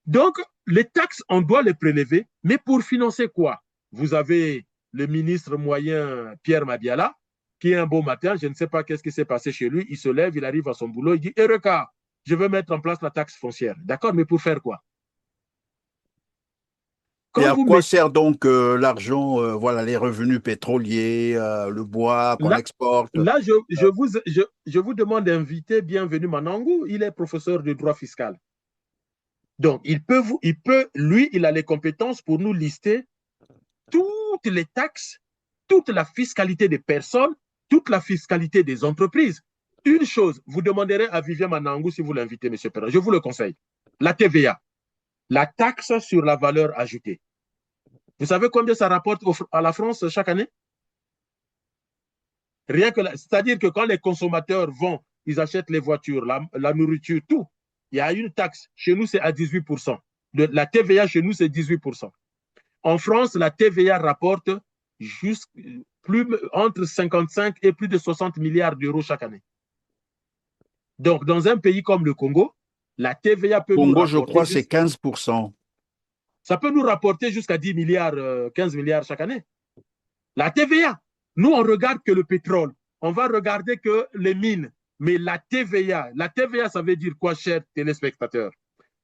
donc les taxes, on doit les prélever, mais pour financer quoi? Vous avez le ministre moyen Pierre Madiala, qui un beau matin, je ne sais pas qu'est-ce qui s'est passé chez lui, il se lève, il arrive à son boulot, il dit « Eureka, je veux mettre en place la taxe foncière. » D'accord, mais pour faire quoi? Et à quoi sert donc l'argent, voilà, les revenus pétroliers, le bois qu'on exporte? Là, je vous demande d'inviter Bienvenu Manangou, il est professeur de droit fiscal. Donc, lui, il a les compétences pour nous lister toutes les taxes, toute la fiscalité des personnes, toute la fiscalité des entreprises. Une chose, vous demanderez à Vivien Manangou si vous l'invitez, M. Perrin, je vous le conseille. La TVA, la taxe sur la valeur ajoutée. Vous savez combien ça rapporte à la France chaque année? Rien que, c'est-à-dire que quand les consommateurs vont, ils achètent les voitures, la nourriture, tout, il y a une taxe. Chez nous, c'est à 18%. La TVA, chez nous, c'est 18%. En France, la TVA rapporte entre 55 et plus de 60 milliards d'euros chaque année. Donc, dans un pays comme le Congo, la TVA peut nous rapporter... je crois, c'est 15%. Ça peut nous rapporter jusqu'à 10 milliards, 15 milliards chaque année. La TVA, nous, on regarde que le pétrole. On va regarder que les mines. Mais la TVA, ça veut dire quoi, chers téléspectateurs?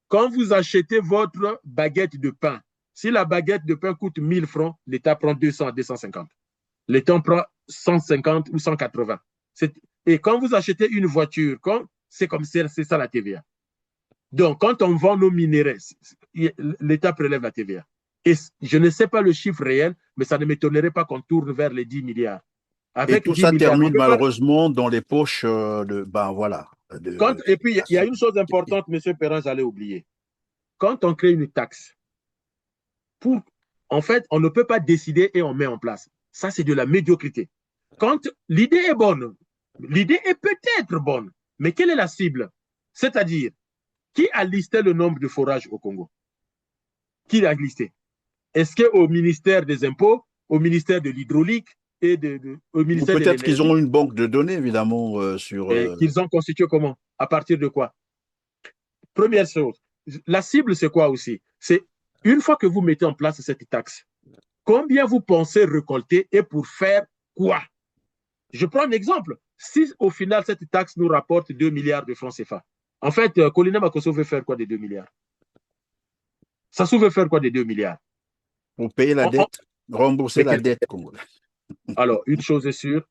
Quand vous achetez votre baguette de pain, si la baguette de pain coûte 1000 francs, l'État prend 200 à 250. L'État prend 150 ou 180. Et quand vous achetez une voiture, c'est comme ça, c'est ça la TVA. Donc, quand on vend nos minéraux, l'État prélève la TVA. Et je ne sais pas le chiffre réel, mais ça ne m'étonnerait pas qu'on tourne vers les 10 milliards. Avec et tout ça termine malheureusement dans les poches de... Ben voilà. Et puis, il y a une chose importante, M. Perrin, j'allais oublier. Quand on crée une taxe, en fait, on ne peut pas décider et on met en place. Ça, c'est de la médiocrité. Quand l'idée est bonne, l'idée est peut-être bonne, mais quelle est la cible? C'est-à-dire, qui a listé le nombre de forages au Congo? Qui l'a listé? Est-ce qu'au ministère des Impôts, au ministère de l'Hydraulique et au ministère de Peut-être qu'ils l'Énergie? ont une banque de données, évidemment, sur... Et qu'ils ont constitué comment? À partir de quoi? Première chose, la cible, c'est quoi aussi? C'est une fois que vous mettez en place cette taxe, combien vous pensez récolter et pour faire quoi? Je prends un exemple. Si au final, cette taxe nous rapporte 2 milliards de francs CFA, en fait, Koliné Makosso veut faire quoi des 2 milliards? Sassou veut faire quoi des 2 milliards? Pour payer la dette, rembourser la dette congolaise. Alors, une chose est sûre,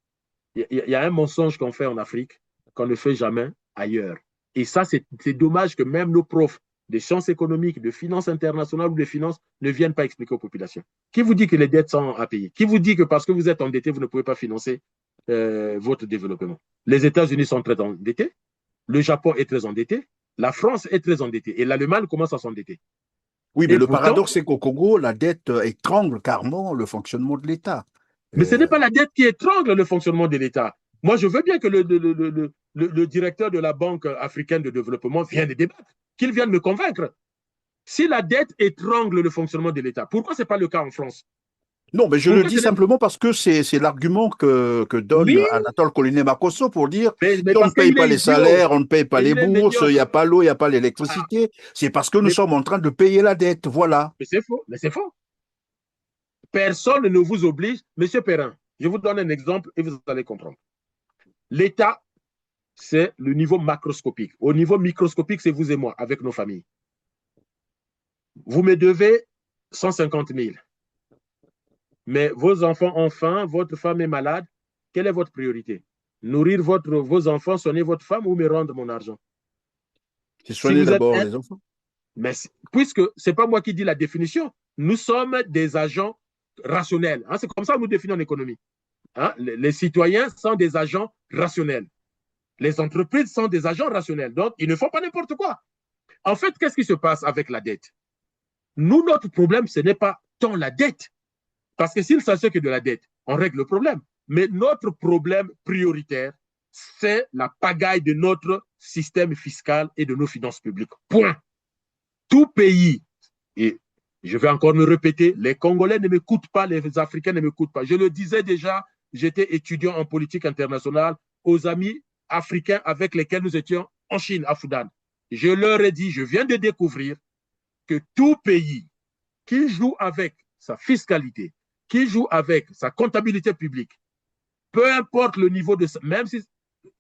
il y a un mensonge qu'on fait en Afrique qu'on ne fait jamais ailleurs. Et ça, c'est dommage que même nos profs de sciences économiques, de finances internationales ou de finances ne viennent pas expliquer aux populations. Qui vous dit que les dettes sont à payer? Qui vous dit que parce que vous êtes endetté, vous ne pouvez pas financer votre développement? Les États-Unis sont très endettés, le Japon est très endetté, la France est très endettée et l'Allemagne commence à s'endetter. Oui, mais le paradoxe, c'est qu'au Congo, la dette étrangle carrément le fonctionnement de l'État. Mais ce n'est pas la dette qui étrangle le fonctionnement de l'État. Moi, je veux bien que le directeur de la Banque africaine de développement vienne débattre, qu'il vienne me convaincre. Si la dette étrangle le fonctionnement de l'État, pourquoi ce n'est pas le cas en France? Non, mais je le dis simplement parce que c'est l'argument que donne Anatole Koliné Makosso pour dire on ne paye pas les salaires, on ne paye pas les bourses, il n'y a pas l'eau, il n'y a pas l'électricité. C'est parce que nous sommes en train de payer la dette, voilà. Mais c'est faux, mais c'est faux. Personne ne vous oblige. Monsieur Perrin, je vous donne un exemple et vous allez comprendre. L'État, c'est le niveau macroscopique. Au niveau microscopique, c'est vous et moi, avec nos familles. Vous me devez 150 000. Mais vos enfants ont faim, votre femme est malade. Quelle est votre priorité? Nourrir vos enfants, soigner votre femme ou me rendre mon argent? C'est soigner d'abord les enfants. Mais puisque ce n'est pas moi qui dis la définition, nous sommes des agents rationnels. Hein, c'est comme ça que nous définissons l'économie. Hein, les citoyens sont des agents rationnels. Les entreprises sont des agents rationnels. Donc, ils ne font pas n'importe quoi. En fait, qu'est-ce qui se passe avec la dette? Nous, notre problème, ce n'est pas tant la dette. Parce que s'il s'agit que de la dette, on règle le problème. Mais notre problème prioritaire, c'est la pagaille de notre système fiscal et de nos finances publiques. Point. Tout pays, et je vais encore me répéter, les Congolais ne m'écoutent pas, les Africains ne m'écoutent pas. Je le disais déjà, j'étais étudiant en politique internationale aux amis africains avec lesquels nous étions en Chine, à Fudan. Je leur ai dit, je viens de découvrir que tout pays qui joue avec sa fiscalité, qui joue avec sa comptabilité publique, peu importe le niveau de... Même si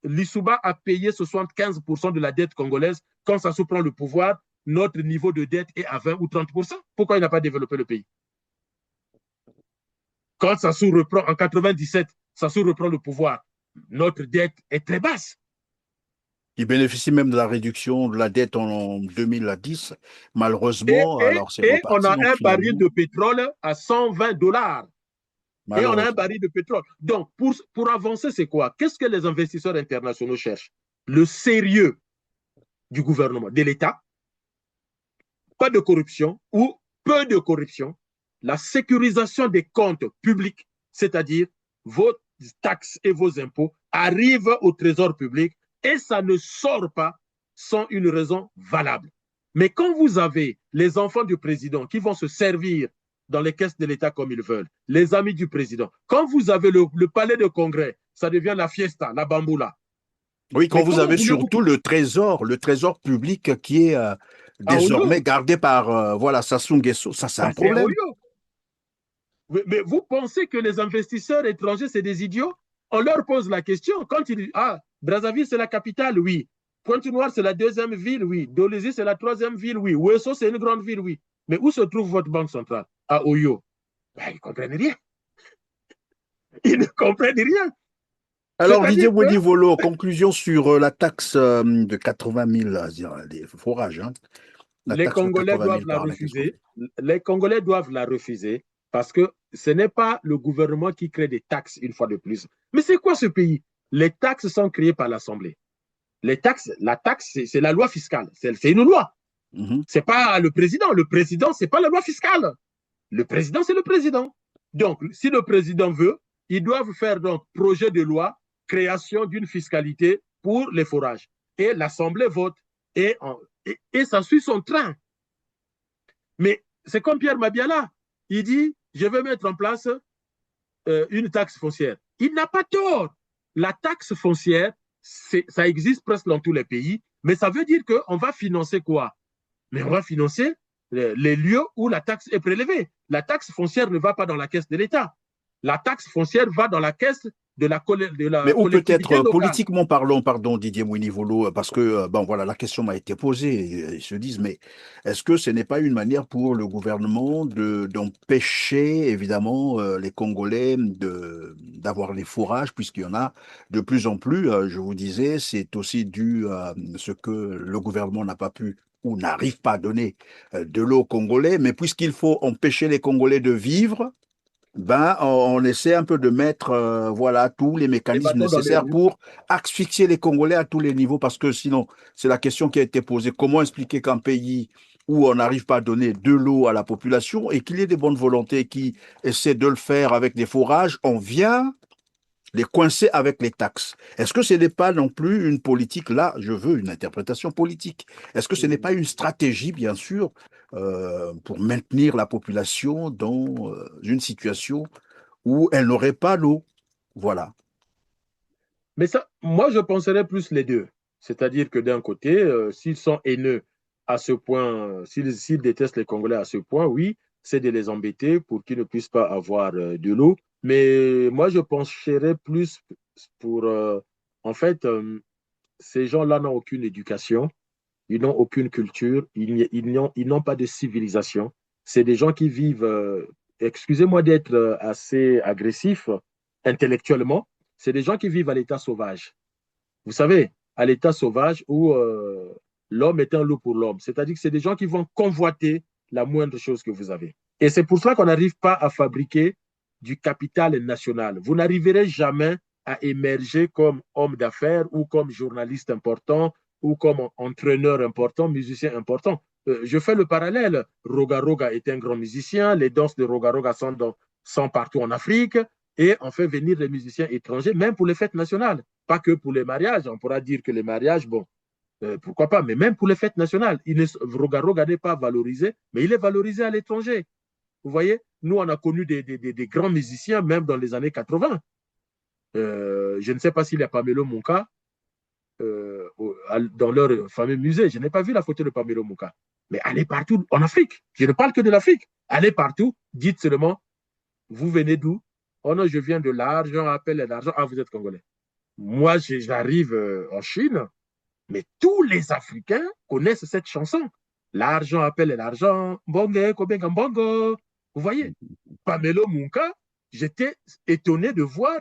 l'Issouba a payé 75% de la dette congolaise, quand Sassou prend le pouvoir, notre niveau de dette est à 20 ou 30%. Pourquoi il n'a pas développé le pays? Quand Sassou reprend, en 97, Sassou reprend le pouvoir, notre dette est très basse. Il bénéficie même de la réduction de la dette en 2010, malheureusement. Et on a un baril de pétrole à 120 $. Et on a un baril de pétrole. Donc, pour avancer, c'est quoi? Qu'est-ce que les investisseurs internationaux cherchent? Le sérieux du gouvernement, de l'État, pas de corruption ou peu de corruption, la sécurisation des comptes publics, c'est-à-dire vos taxes et vos impôts arrivent au trésor public et ça ne sort pas sans une raison valable. Mais quand vous avez les enfants du président qui vont se servir dans les caisses de l'État comme ils veulent, les amis du président, quand vous avez le palais de congrès, ça devient la fiesta, la bamboula. Oui, quand vous avez surtout le trésor public qui est désormais gardé par Sassou Nguesso, ça c'est un problème. Mais vous pensez que les investisseurs étrangers, c'est des idiots? On leur pose la question. Quand ils disent, Brazzaville, c'est la capitale, oui. Pointe-Noire, c'est la deuxième ville, oui. Dolezi, c'est la troisième ville, oui. Ouesso, c'est une grande ville, oui. Mais où se trouve votre banque centrale? À Oyo. Ils ne comprennent rien. Ils ne comprennent rien. Alors, Didier Wedivolo, conclusion sur la taxe de 80 000, des forages. Hein. Les Congolais doivent la refuser. Les Congolais doivent la refuser parce que ce n'est pas le gouvernement qui crée des taxes une fois de plus. Mais c'est quoi ce pays? Les taxes sont créées par l'Assemblée. La taxe, c'est la loi fiscale. C'est une loi. Ce n'est pas le président. Le président, ce n'est pas la loi fiscale. Le président, c'est le président. Donc, si le président veut, ils doivent faire donc projet de loi, création d'une fiscalité pour les forages. Et l'Assemblée vote et ça suit son train. Mais c'est comme Pierre Mabiala. Il dit, je vais mettre en place une taxe foncière. Il n'a pas tort. La taxe foncière, ça existe presque dans tous les pays, mais ça veut dire qu'on va financer quoi? Mais on va financer les lieux où la taxe est prélevée. La taxe foncière ne va pas dans la caisse de l'État. La taxe foncière va dans la caisse de la Mais ou collectivité peut-être locale. politiquement parlant, pardon Didier Mouinivolo, parce que bon voilà, la question m'a été posée. Ils se disent, mais est-ce que ce n'est pas une manière pour le gouvernement d'empêcher évidemment les Congolais d'avoir les forages, puisqu'il y en a de plus en plus. Je vous disais, c'est aussi dû à ce que le gouvernement n'a pas pu ou n'arrive pas à donner de l'eau aux Congolais, mais puisqu'il faut empêcher les Congolais de vivre, ben, on essaie un peu de mettre voilà, tous les Les mécanismes bâtons dans les nécessaires roues. pour asphyxier les Congolais à tous les niveaux, parce que sinon, c'est la question qui a été posée. Comment expliquer qu'un pays où on n'arrive pas à donner de l'eau à la population et qu'il y ait des bonnes volontés qui essaient de le faire avec des forages, on vient les coincer avec les taxes. Est-ce que ce n'est pas non plus une politique, là, je veux une interprétation politique, est-ce que ce n'est pas une stratégie, bien sûr, pour maintenir la population dans une situation où elle n'aurait pas l'eau? Voilà. Mais ça, moi, je penserais plus les deux. C'est-à-dire que d'un côté, s'ils sont haineux à ce point, s'ils détestent les Congolais à ce point, oui, c'est de les embêter pour qu'ils ne puissent pas avoir de l'eau. Mais moi, je pencherais plus pour... en fait, ces gens-là n'ont aucune éducation, ils n'ont aucune culture, ils n'ont pas de civilisation. C'est des gens qui vivent, excusez-moi d'être assez agressif intellectuellement, c'est des gens qui vivent à l'état sauvage. Vous savez, à l'état sauvage où l'homme est un loup pour l'homme. C'est-à-dire que c'est des gens qui vont convoiter la moindre chose que vous avez. Et c'est pour cela qu'on n'arrive pas à fabriquer du capital national. Vous n'arriverez jamais à émerger comme homme d'affaires ou comme journaliste important ou comme entraîneur important, musicien important. Je fais le parallèle. Roga Roga est un grand musicien. Les danses de Roga Roga sont partout en Afrique. Et on fait venir les musiciens étrangers, même pour les fêtes nationales. Pas que pour les mariages. On pourra dire que les mariages, bon, pourquoi pas, mais même pour les fêtes nationales. Roga Roga n'est pas valorisé, mais il est valorisé à l'étranger. Vous voyez, nous, on a connu des grands musiciens, même dans les années 80. Je ne sais pas s'il y a Pamelo Mouka dans leur fameux musée. Je n'ai pas vu la photo de Pamelo Mouka. Mais allez partout en Afrique. Je ne parle que de l'Afrique. Allez partout. Dites seulement, vous venez d'où? Oh non, je viens de l'argent, appelle l'argent. Ah, vous êtes Congolais. Moi, j'arrive en Chine, mais tous les Africains connaissent cette chanson. L'argent appelle l'argent. Bongo, kobenga bongo. Vous voyez, Pamelo Mouka, j'étais étonné de voir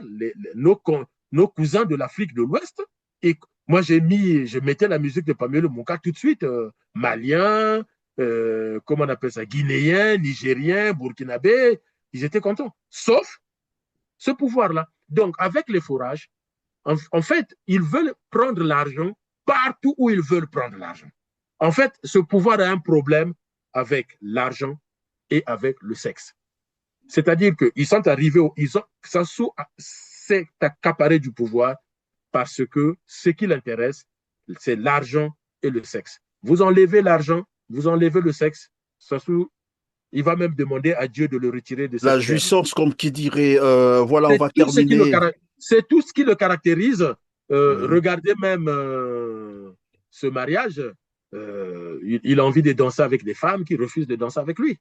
nos cousins de l'Afrique de l'Ouest. Et moi, je mettais la musique de Pamelo Mouka tout de suite. Malien, comment on appelle ça, guinéen, nigérien, burkinabé. Ils étaient contents. Sauf ce pouvoir-là. Donc, avec les forages, en fait, ils veulent prendre l'argent partout où ils veulent prendre l'argent. En fait, ce pouvoir a un problème avec l'argent et avec le sexe. C'est-à-dire qu'ils sont arrivés, s'est accaparé du pouvoir parce que ce qui l'intéresse, c'est l'argent et le sexe. Vous enlevez l'argent, vous enlevez le sexe, il va même demander à Dieu de le retirer de cette La jouissance, comme qui dirait, voilà, on va terminer. C'est tout ce qui le caractérise. Regardez même ce mariage. Il a envie de danser avec des femmes qui refusent de danser avec lui.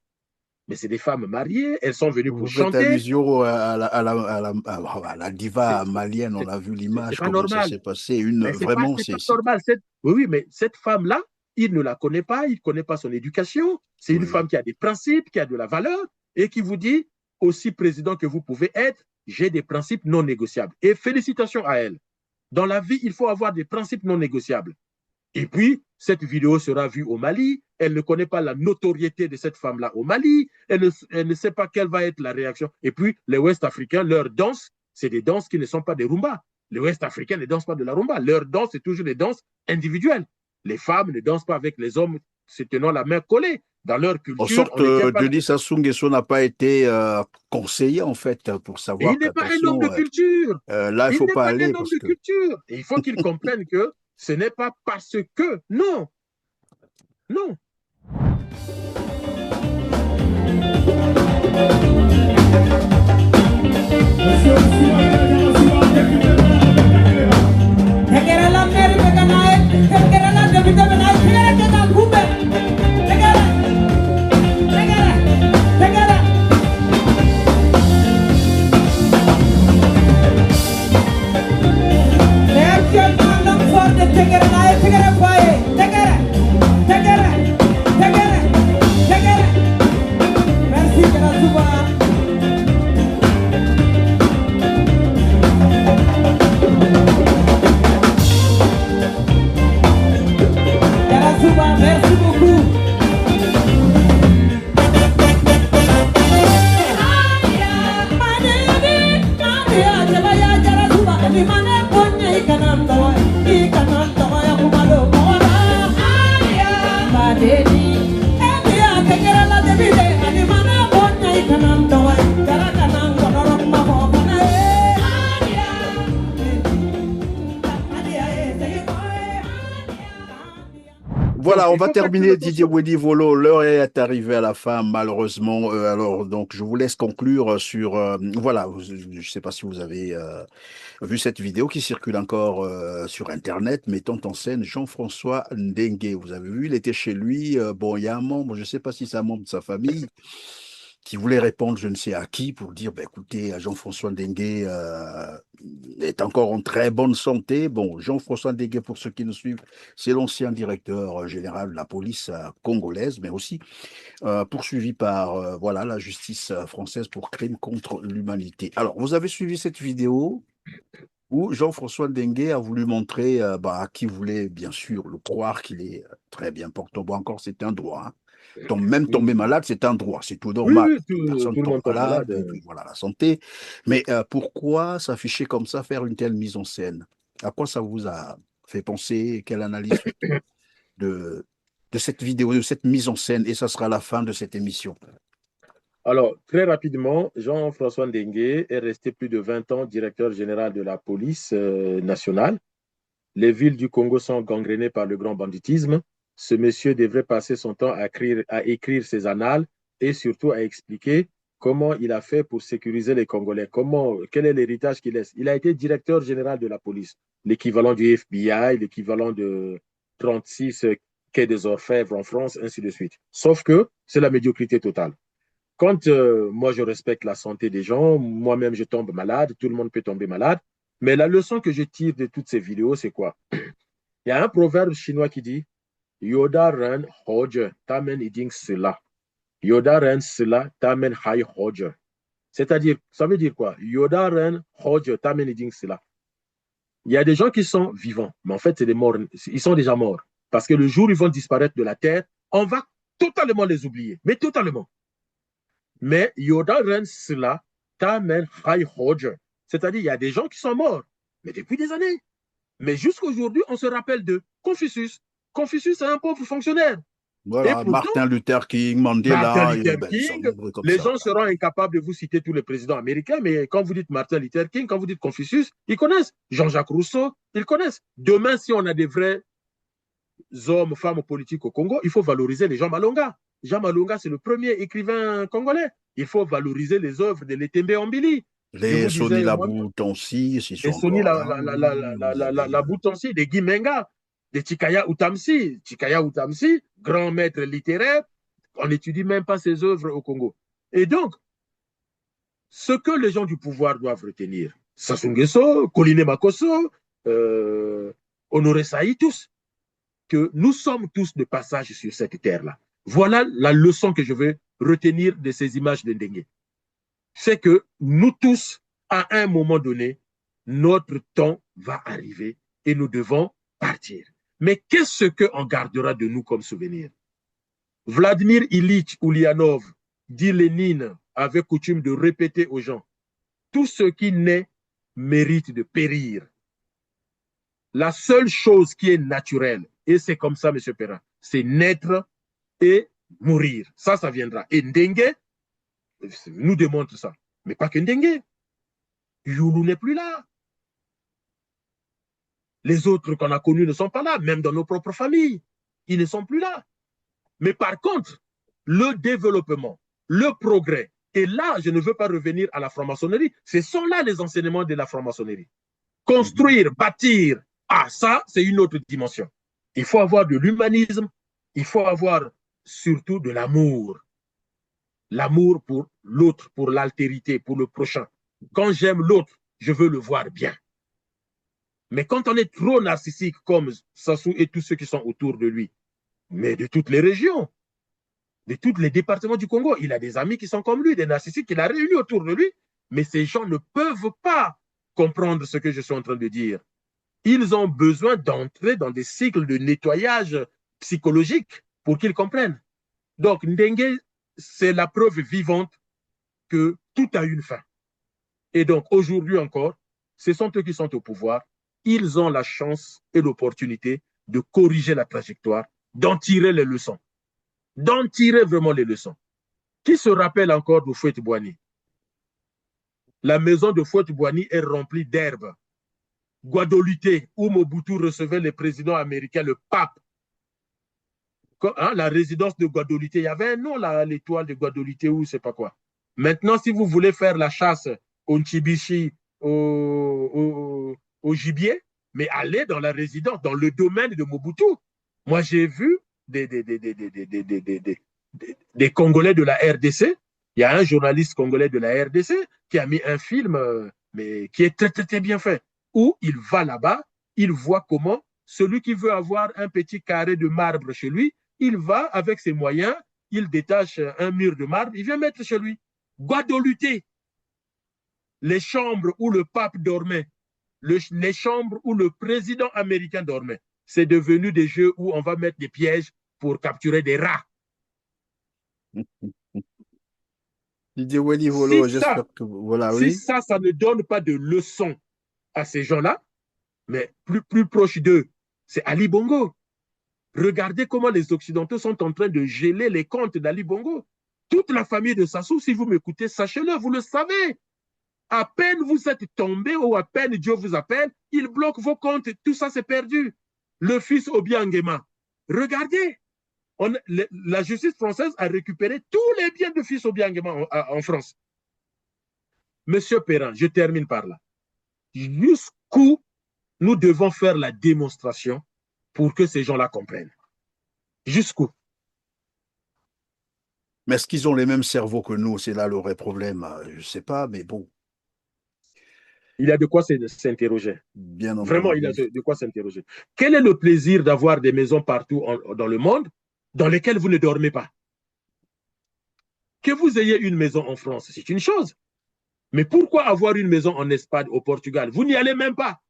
Mais c'est des femmes mariées, elles sont venues pour chanter. Vous faites allusion à la diva malienne, on a vu l'image, comment ça s'est passé. Vraiment, c'est normal. Oui, mais cette femme-là, il ne la connaît pas, il ne connaît pas son éducation. C'est une femme qui a des principes, qui a de la valeur et qui vous dit, aussi président que vous pouvez être, j'ai des principes non négociables. Et félicitations à elle. Dans la vie, il faut avoir des principes non négociables. Et puis, cette vidéo sera vue au Mali. Elle ne connaît pas la notoriété de cette femme-là au Mali. Elle ne sait pas quelle va être la réaction. Et puis, les Ouest-Africains, leurs danses, c'est des danses qui ne sont pas des rumbas. Les Ouest-Africains ne dansent pas de la rumba. Leurs danses, c'est toujours des danses individuelles. Les femmes ne dansent pas avec les hommes se tenant la main collée. dans leur En culture, sorte, on ne tient pas. Denis Sassou Nguesso n'a pas été conseillé, en fait, pour Et savoir il n'est pas un homme qu'attention, de culture. là, il ne Il faut n'est pas pas aller un homme parce de que... culture. Et il faut qu'il comprenne que ce n'est pas parce que. Non. Non. Merci beaucoup. Voilà, on va terminer, Didier Wedi Volo. L'heure est arrivée à la fin, malheureusement. Alors, donc, je vous laisse conclure sur... voilà, je ne sais pas si vous avez vu cette vidéo qui circule encore sur Internet, mettant en scène Jean-François Ndengue. Vous avez vu, il était chez lui. Bon, il y a un membre, je ne sais pas si c'est un membre de sa famille, qui voulait répondre, je ne sais à qui, pour dire, écoutez, Jean-François Ndengue est encore en très bonne santé. Bon, Jean-François Ndengue, pour ceux qui nous suivent, c'est l'ancien directeur général de la police congolaise, mais aussi poursuivi par voilà, la justice française pour crimes contre l'humanité. Alors, vous avez suivi cette vidéo où Jean-François Ndengue a voulu montrer à qui voulait, bien sûr, le croire qu'il est très bien portant. Bon, encore, c'est un droit. Hein. Même tomber malade, c'est un droit, c'est tout normal. Oui, tout le monde tombe malade. Et puis voilà, la santé. Mais pourquoi s'afficher comme ça, faire une telle mise en scène? À quoi ça vous a fait penser? Quelle analyse de cette vidéo, de cette mise en scène? Et ça sera la fin de cette émission. Alors, très rapidement, Jean-François Ndengue est resté plus de 20 ans directeur général de la police nationale. Les villes du Congo sont gangrénées par le grand banditisme. Ce monsieur devrait passer son temps à écrire ses annales et surtout à expliquer comment il a fait pour sécuriser les Congolais, quel est l'héritage qu'il laisse. Il a été directeur général de la police, l'équivalent du FBI, l'équivalent de 36 quai des Orfèvres en France, ainsi de suite. Sauf que c'est la médiocrité totale. Quand moi, je respecte la santé des gens, moi-même, je tombe malade, tout le monde peut tomber malade, mais la leçon que je tire de toutes ces vidéos, c'est quoi? Il y a un proverbe chinois qui dit Yoda ren hoje tamen iding cela. Yoda ren cela tamen hai hoje. C'est-à-dire, ça veut dire quoi? Yoda ren hoje tamen iding cela. Il y a des gens qui sont vivants, mais en fait, c'est des morts. Ils sont déjà morts. Parce que le jour où ils vont disparaître de la terre, on va totalement les oublier. Mais totalement. Mais Yoda ren cela tamen hai hoje. C'est-à-dire, il y a des gens qui sont morts, mais depuis des années. Mais jusqu'aujourd'hui, on se rappelle de Confucius. Confucius, c'est un pauvre fonctionnaire. Voilà, pourtant, Martin Luther King, Mandela. Les gens seront incapables de vous citer tous les présidents américains, mais quand vous dites Martin Luther King, quand vous dites Confucius, ils connaissent. Jean-Jacques Rousseau, ils connaissent. Demain, si on a des vrais hommes, femmes politiques au Congo, il faut valoriser les Jean Malonga. Jean Malonga, c'est le premier écrivain congolais. Il faut valoriser les œuvres de Letembe Ambili. Les Sonny Laboutansi, les Sonny Laboutansi, les Guy Menga, les Chikaya Utamsi. Chikaya Utamsi, grand maître littéraire, on n'étudie même pas ses œuvres au Congo. Et donc, ce que les gens du pouvoir doivent retenir, Sassou Nguesso, Koliné Makosso, Honoré Saï, tous, que nous sommes tous de passage sur cette terre-là. Voilà la leçon que je veux retenir de ces images de Ndengue. C'est que nous tous, à un moment donné, notre temps va arriver et nous devons partir. Mais qu'est-ce qu'on gardera de nous comme souvenir? Vladimir Ilyich Ulyanov dit Lénine avait coutume de répéter aux gens, tout ce qui naît mérite de périr. La seule chose qui est naturelle, et c'est comme ça, M. Perrin, c'est naître et mourir. Ça viendra. Et Ndengue nous démontre ça. Mais pas que Ndengue. Youlou n'est plus là. Les autres qu'on a connus ne sont pas là, même dans nos propres familles. Ils ne sont plus là. Mais par contre, le développement, le progrès, et là, je ne veux pas revenir à la franc-maçonnerie, ce sont là les enseignements de la franc-maçonnerie. Construire, bâtir, ça, c'est une autre dimension. Il faut avoir de l'humanisme, il faut avoir surtout de l'amour. L'amour pour l'autre, pour l'altérité, pour le prochain. Quand j'aime l'autre, je veux le voir bien. Mais quand on est trop narcissique, comme Sassou et tous ceux qui sont autour de lui, mais de toutes les régions, de tous les départements du Congo, il a des amis qui sont comme lui, des narcissiques qu'il a réunis autour de lui, mais ces gens ne peuvent pas comprendre ce que je suis en train de dire. Ils ont besoin d'entrer dans des cycles de nettoyage psychologique pour qu'ils comprennent. Donc, Ndengue, c'est la preuve vivante que tout a une fin. Et donc, aujourd'hui encore, ce sont eux qui sont au pouvoir. Ils ont la chance et l'opportunité de corriger la trajectoire, d'en tirer les leçons. D'en tirer vraiment les leçons. Qui se rappelle encore de Fouet-Boigny? La maison de Fouet-Boigny est remplie d'herbes. Guadeloupe, où Mobutu recevait le président américain, le pape. La résidence de Guadeloupe, il y avait un nom là, l'étoile de Guadeloupe ou je ne sais pas quoi. Maintenant, si vous voulez faire la chasse au Nchibichi, au gibier, mais allez dans la résidence, dans le domaine de Mobutu. Moi, j'ai vu des Congolais de la RDC. Il y a un journaliste congolais de la RDC qui a mis un film, mais qui est très, très, très bien fait, où il va là-bas, il voit comment celui qui veut avoir un petit carré de marbre chez lui, il va avec ses moyens, il détache un mur de marbre, il vient mettre chez lui. Guadeloupe, les chambres où le pape dormait, les chambres où le président américain dormait, c'est devenu des jeux où on va mettre des pièges pour capturer des rats. Didier Wellivolo, j'espère que voilà, si oui. ça ne donne pas de leçon à ces gens-là, mais plus proche d'eux, c'est Ali Bongo. Regardez comment les Occidentaux sont en train de geler les comptes d'Ali Bongo. Toute la famille de Sassou, si vous m'écoutez, sachez-le, vous le savez. À peine vous êtes tombé ou à peine Dieu vous appelle, il bloque vos comptes, tout ça c'est perdu. Le fils Obiangema, regardez, la justice française a récupéré tous les biens de fils Obiangema en France. Monsieur Perrin, je termine par là. Jusqu'où nous devons faire la démonstration pour que ces gens-là comprennent? Jusqu'où? Mais est-ce qu'ils ont les mêmes cerveaux que nous? C'est là le vrai problème. Je ne sais pas, mais bon. Il y a de quoi s'interroger. Bien entendu. Vraiment, il y a de quoi s'interroger. Quel est le plaisir d'avoir des maisons partout dans le monde dans lesquelles vous ne dormez pas? Que vous ayez une maison en France, c'est une chose. Mais pourquoi avoir une maison en Espagne, au Portugal? Vous n'y allez même pas.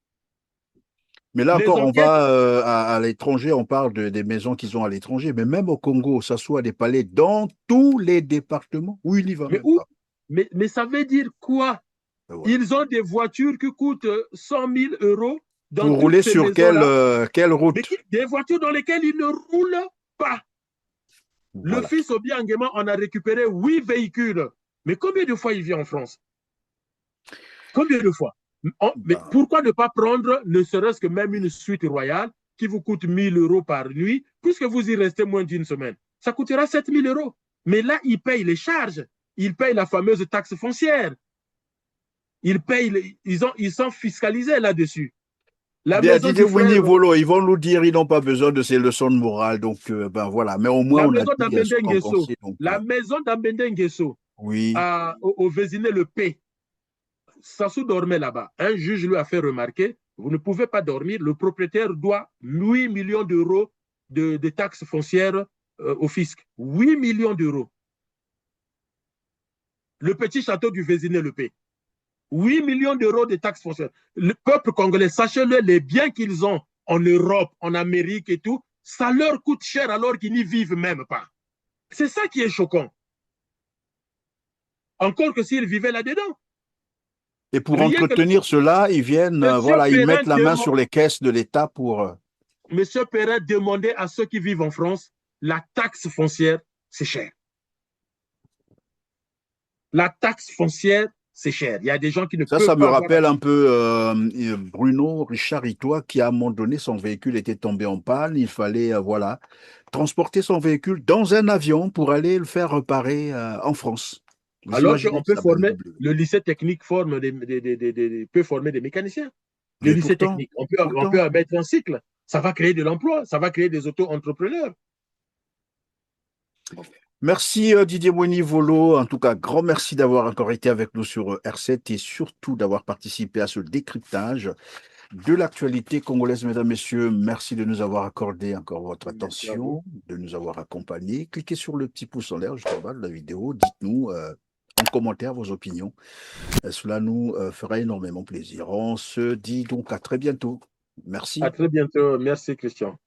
Mais là encore, on va à l'étranger, on parle des maisons qu'ils ont à l'étranger, mais même au Congo, ça soit des palais dans tous les départements où il y va. Mais ça veut dire quoi? Ouais. Ils ont des voitures qui coûtent 100 000 euros. Pour rouler sur quelle route? Des voitures dans lesquelles ils ne roulent pas. Voilà. Le fils Obiangema en a récupéré 8 véhicules. Mais combien de fois il vient en France? Combien de fois? Mais pourquoi ne pas prendre ne serait-ce que même une suite royale qui vous coûte 1 000 euros par nuit, puisque vous y restez moins d'une semaine? Ça coûtera 7 000 euros. Mais là, ils payent les charges. Ils payent la fameuse taxe foncière. Ils sont fiscalisés là-dessus. Didier Wellivolo, ils vont nous dire qu'ils n'ont pas besoin de ces leçons de morale. Donc, voilà. Mais au moins, la maison d'Ambende Nguesso, oui. Au Vésiné, le P. Sassou dormait là-bas. Un juge lui a fait remarquer, vous ne pouvez pas dormir, le propriétaire doit 8 millions d'euros de taxes foncières au fisc. 8 millions d'euros. Le petit château du Vésiné, le P. 8 millions d'euros de taxes foncières. Le peuple congolais, sachez-le, les biens qu'ils ont en Europe, en Amérique et tout, ça leur coûte cher alors qu'ils n'y vivent même pas. C'est ça qui est choquant. Encore que s'ils vivaient là-dedans. Et pour entretenir cela, ils viennent, ils mettent la main sur les caisses de l'État pour... Monsieur Perrin demandait à ceux qui vivent en France la taxe foncière c'est cher. La taxe foncière, c'est cher. Il y a des gens qui ne peuvent pas... Ça me rappelle un peu Bruno Richard Itois qui, à un moment donné, son véhicule était tombé en panne. Il fallait, voilà, transporter son véhicule dans un avion pour aller le faire réparer en France. Vous Alors imaginez qu'on peut ça, former, Ben W. le lycée technique peut former des mécaniciens. Le Mais lycée pourtant, technique, on peut mettre un cycle. Ça va créer de l'emploi, ça va créer des auto-entrepreneurs. merci Didier Moini-Volo. En tout cas, grand merci d'avoir encore été avec nous sur R7 et surtout d'avoir participé à ce décryptage de l'actualité congolaise. Mesdames, Messieurs, merci de nous avoir accordé encore votre Merci à attention, vous. de nous avoir accompagnés. Cliquez sur le petit pouce en l'air juste en bas de la vidéo. Dites-nous en commentaire vos opinions. Cela nous fera énormément plaisir. On se dit donc à très bientôt. Merci. À très bientôt. Merci, Christian.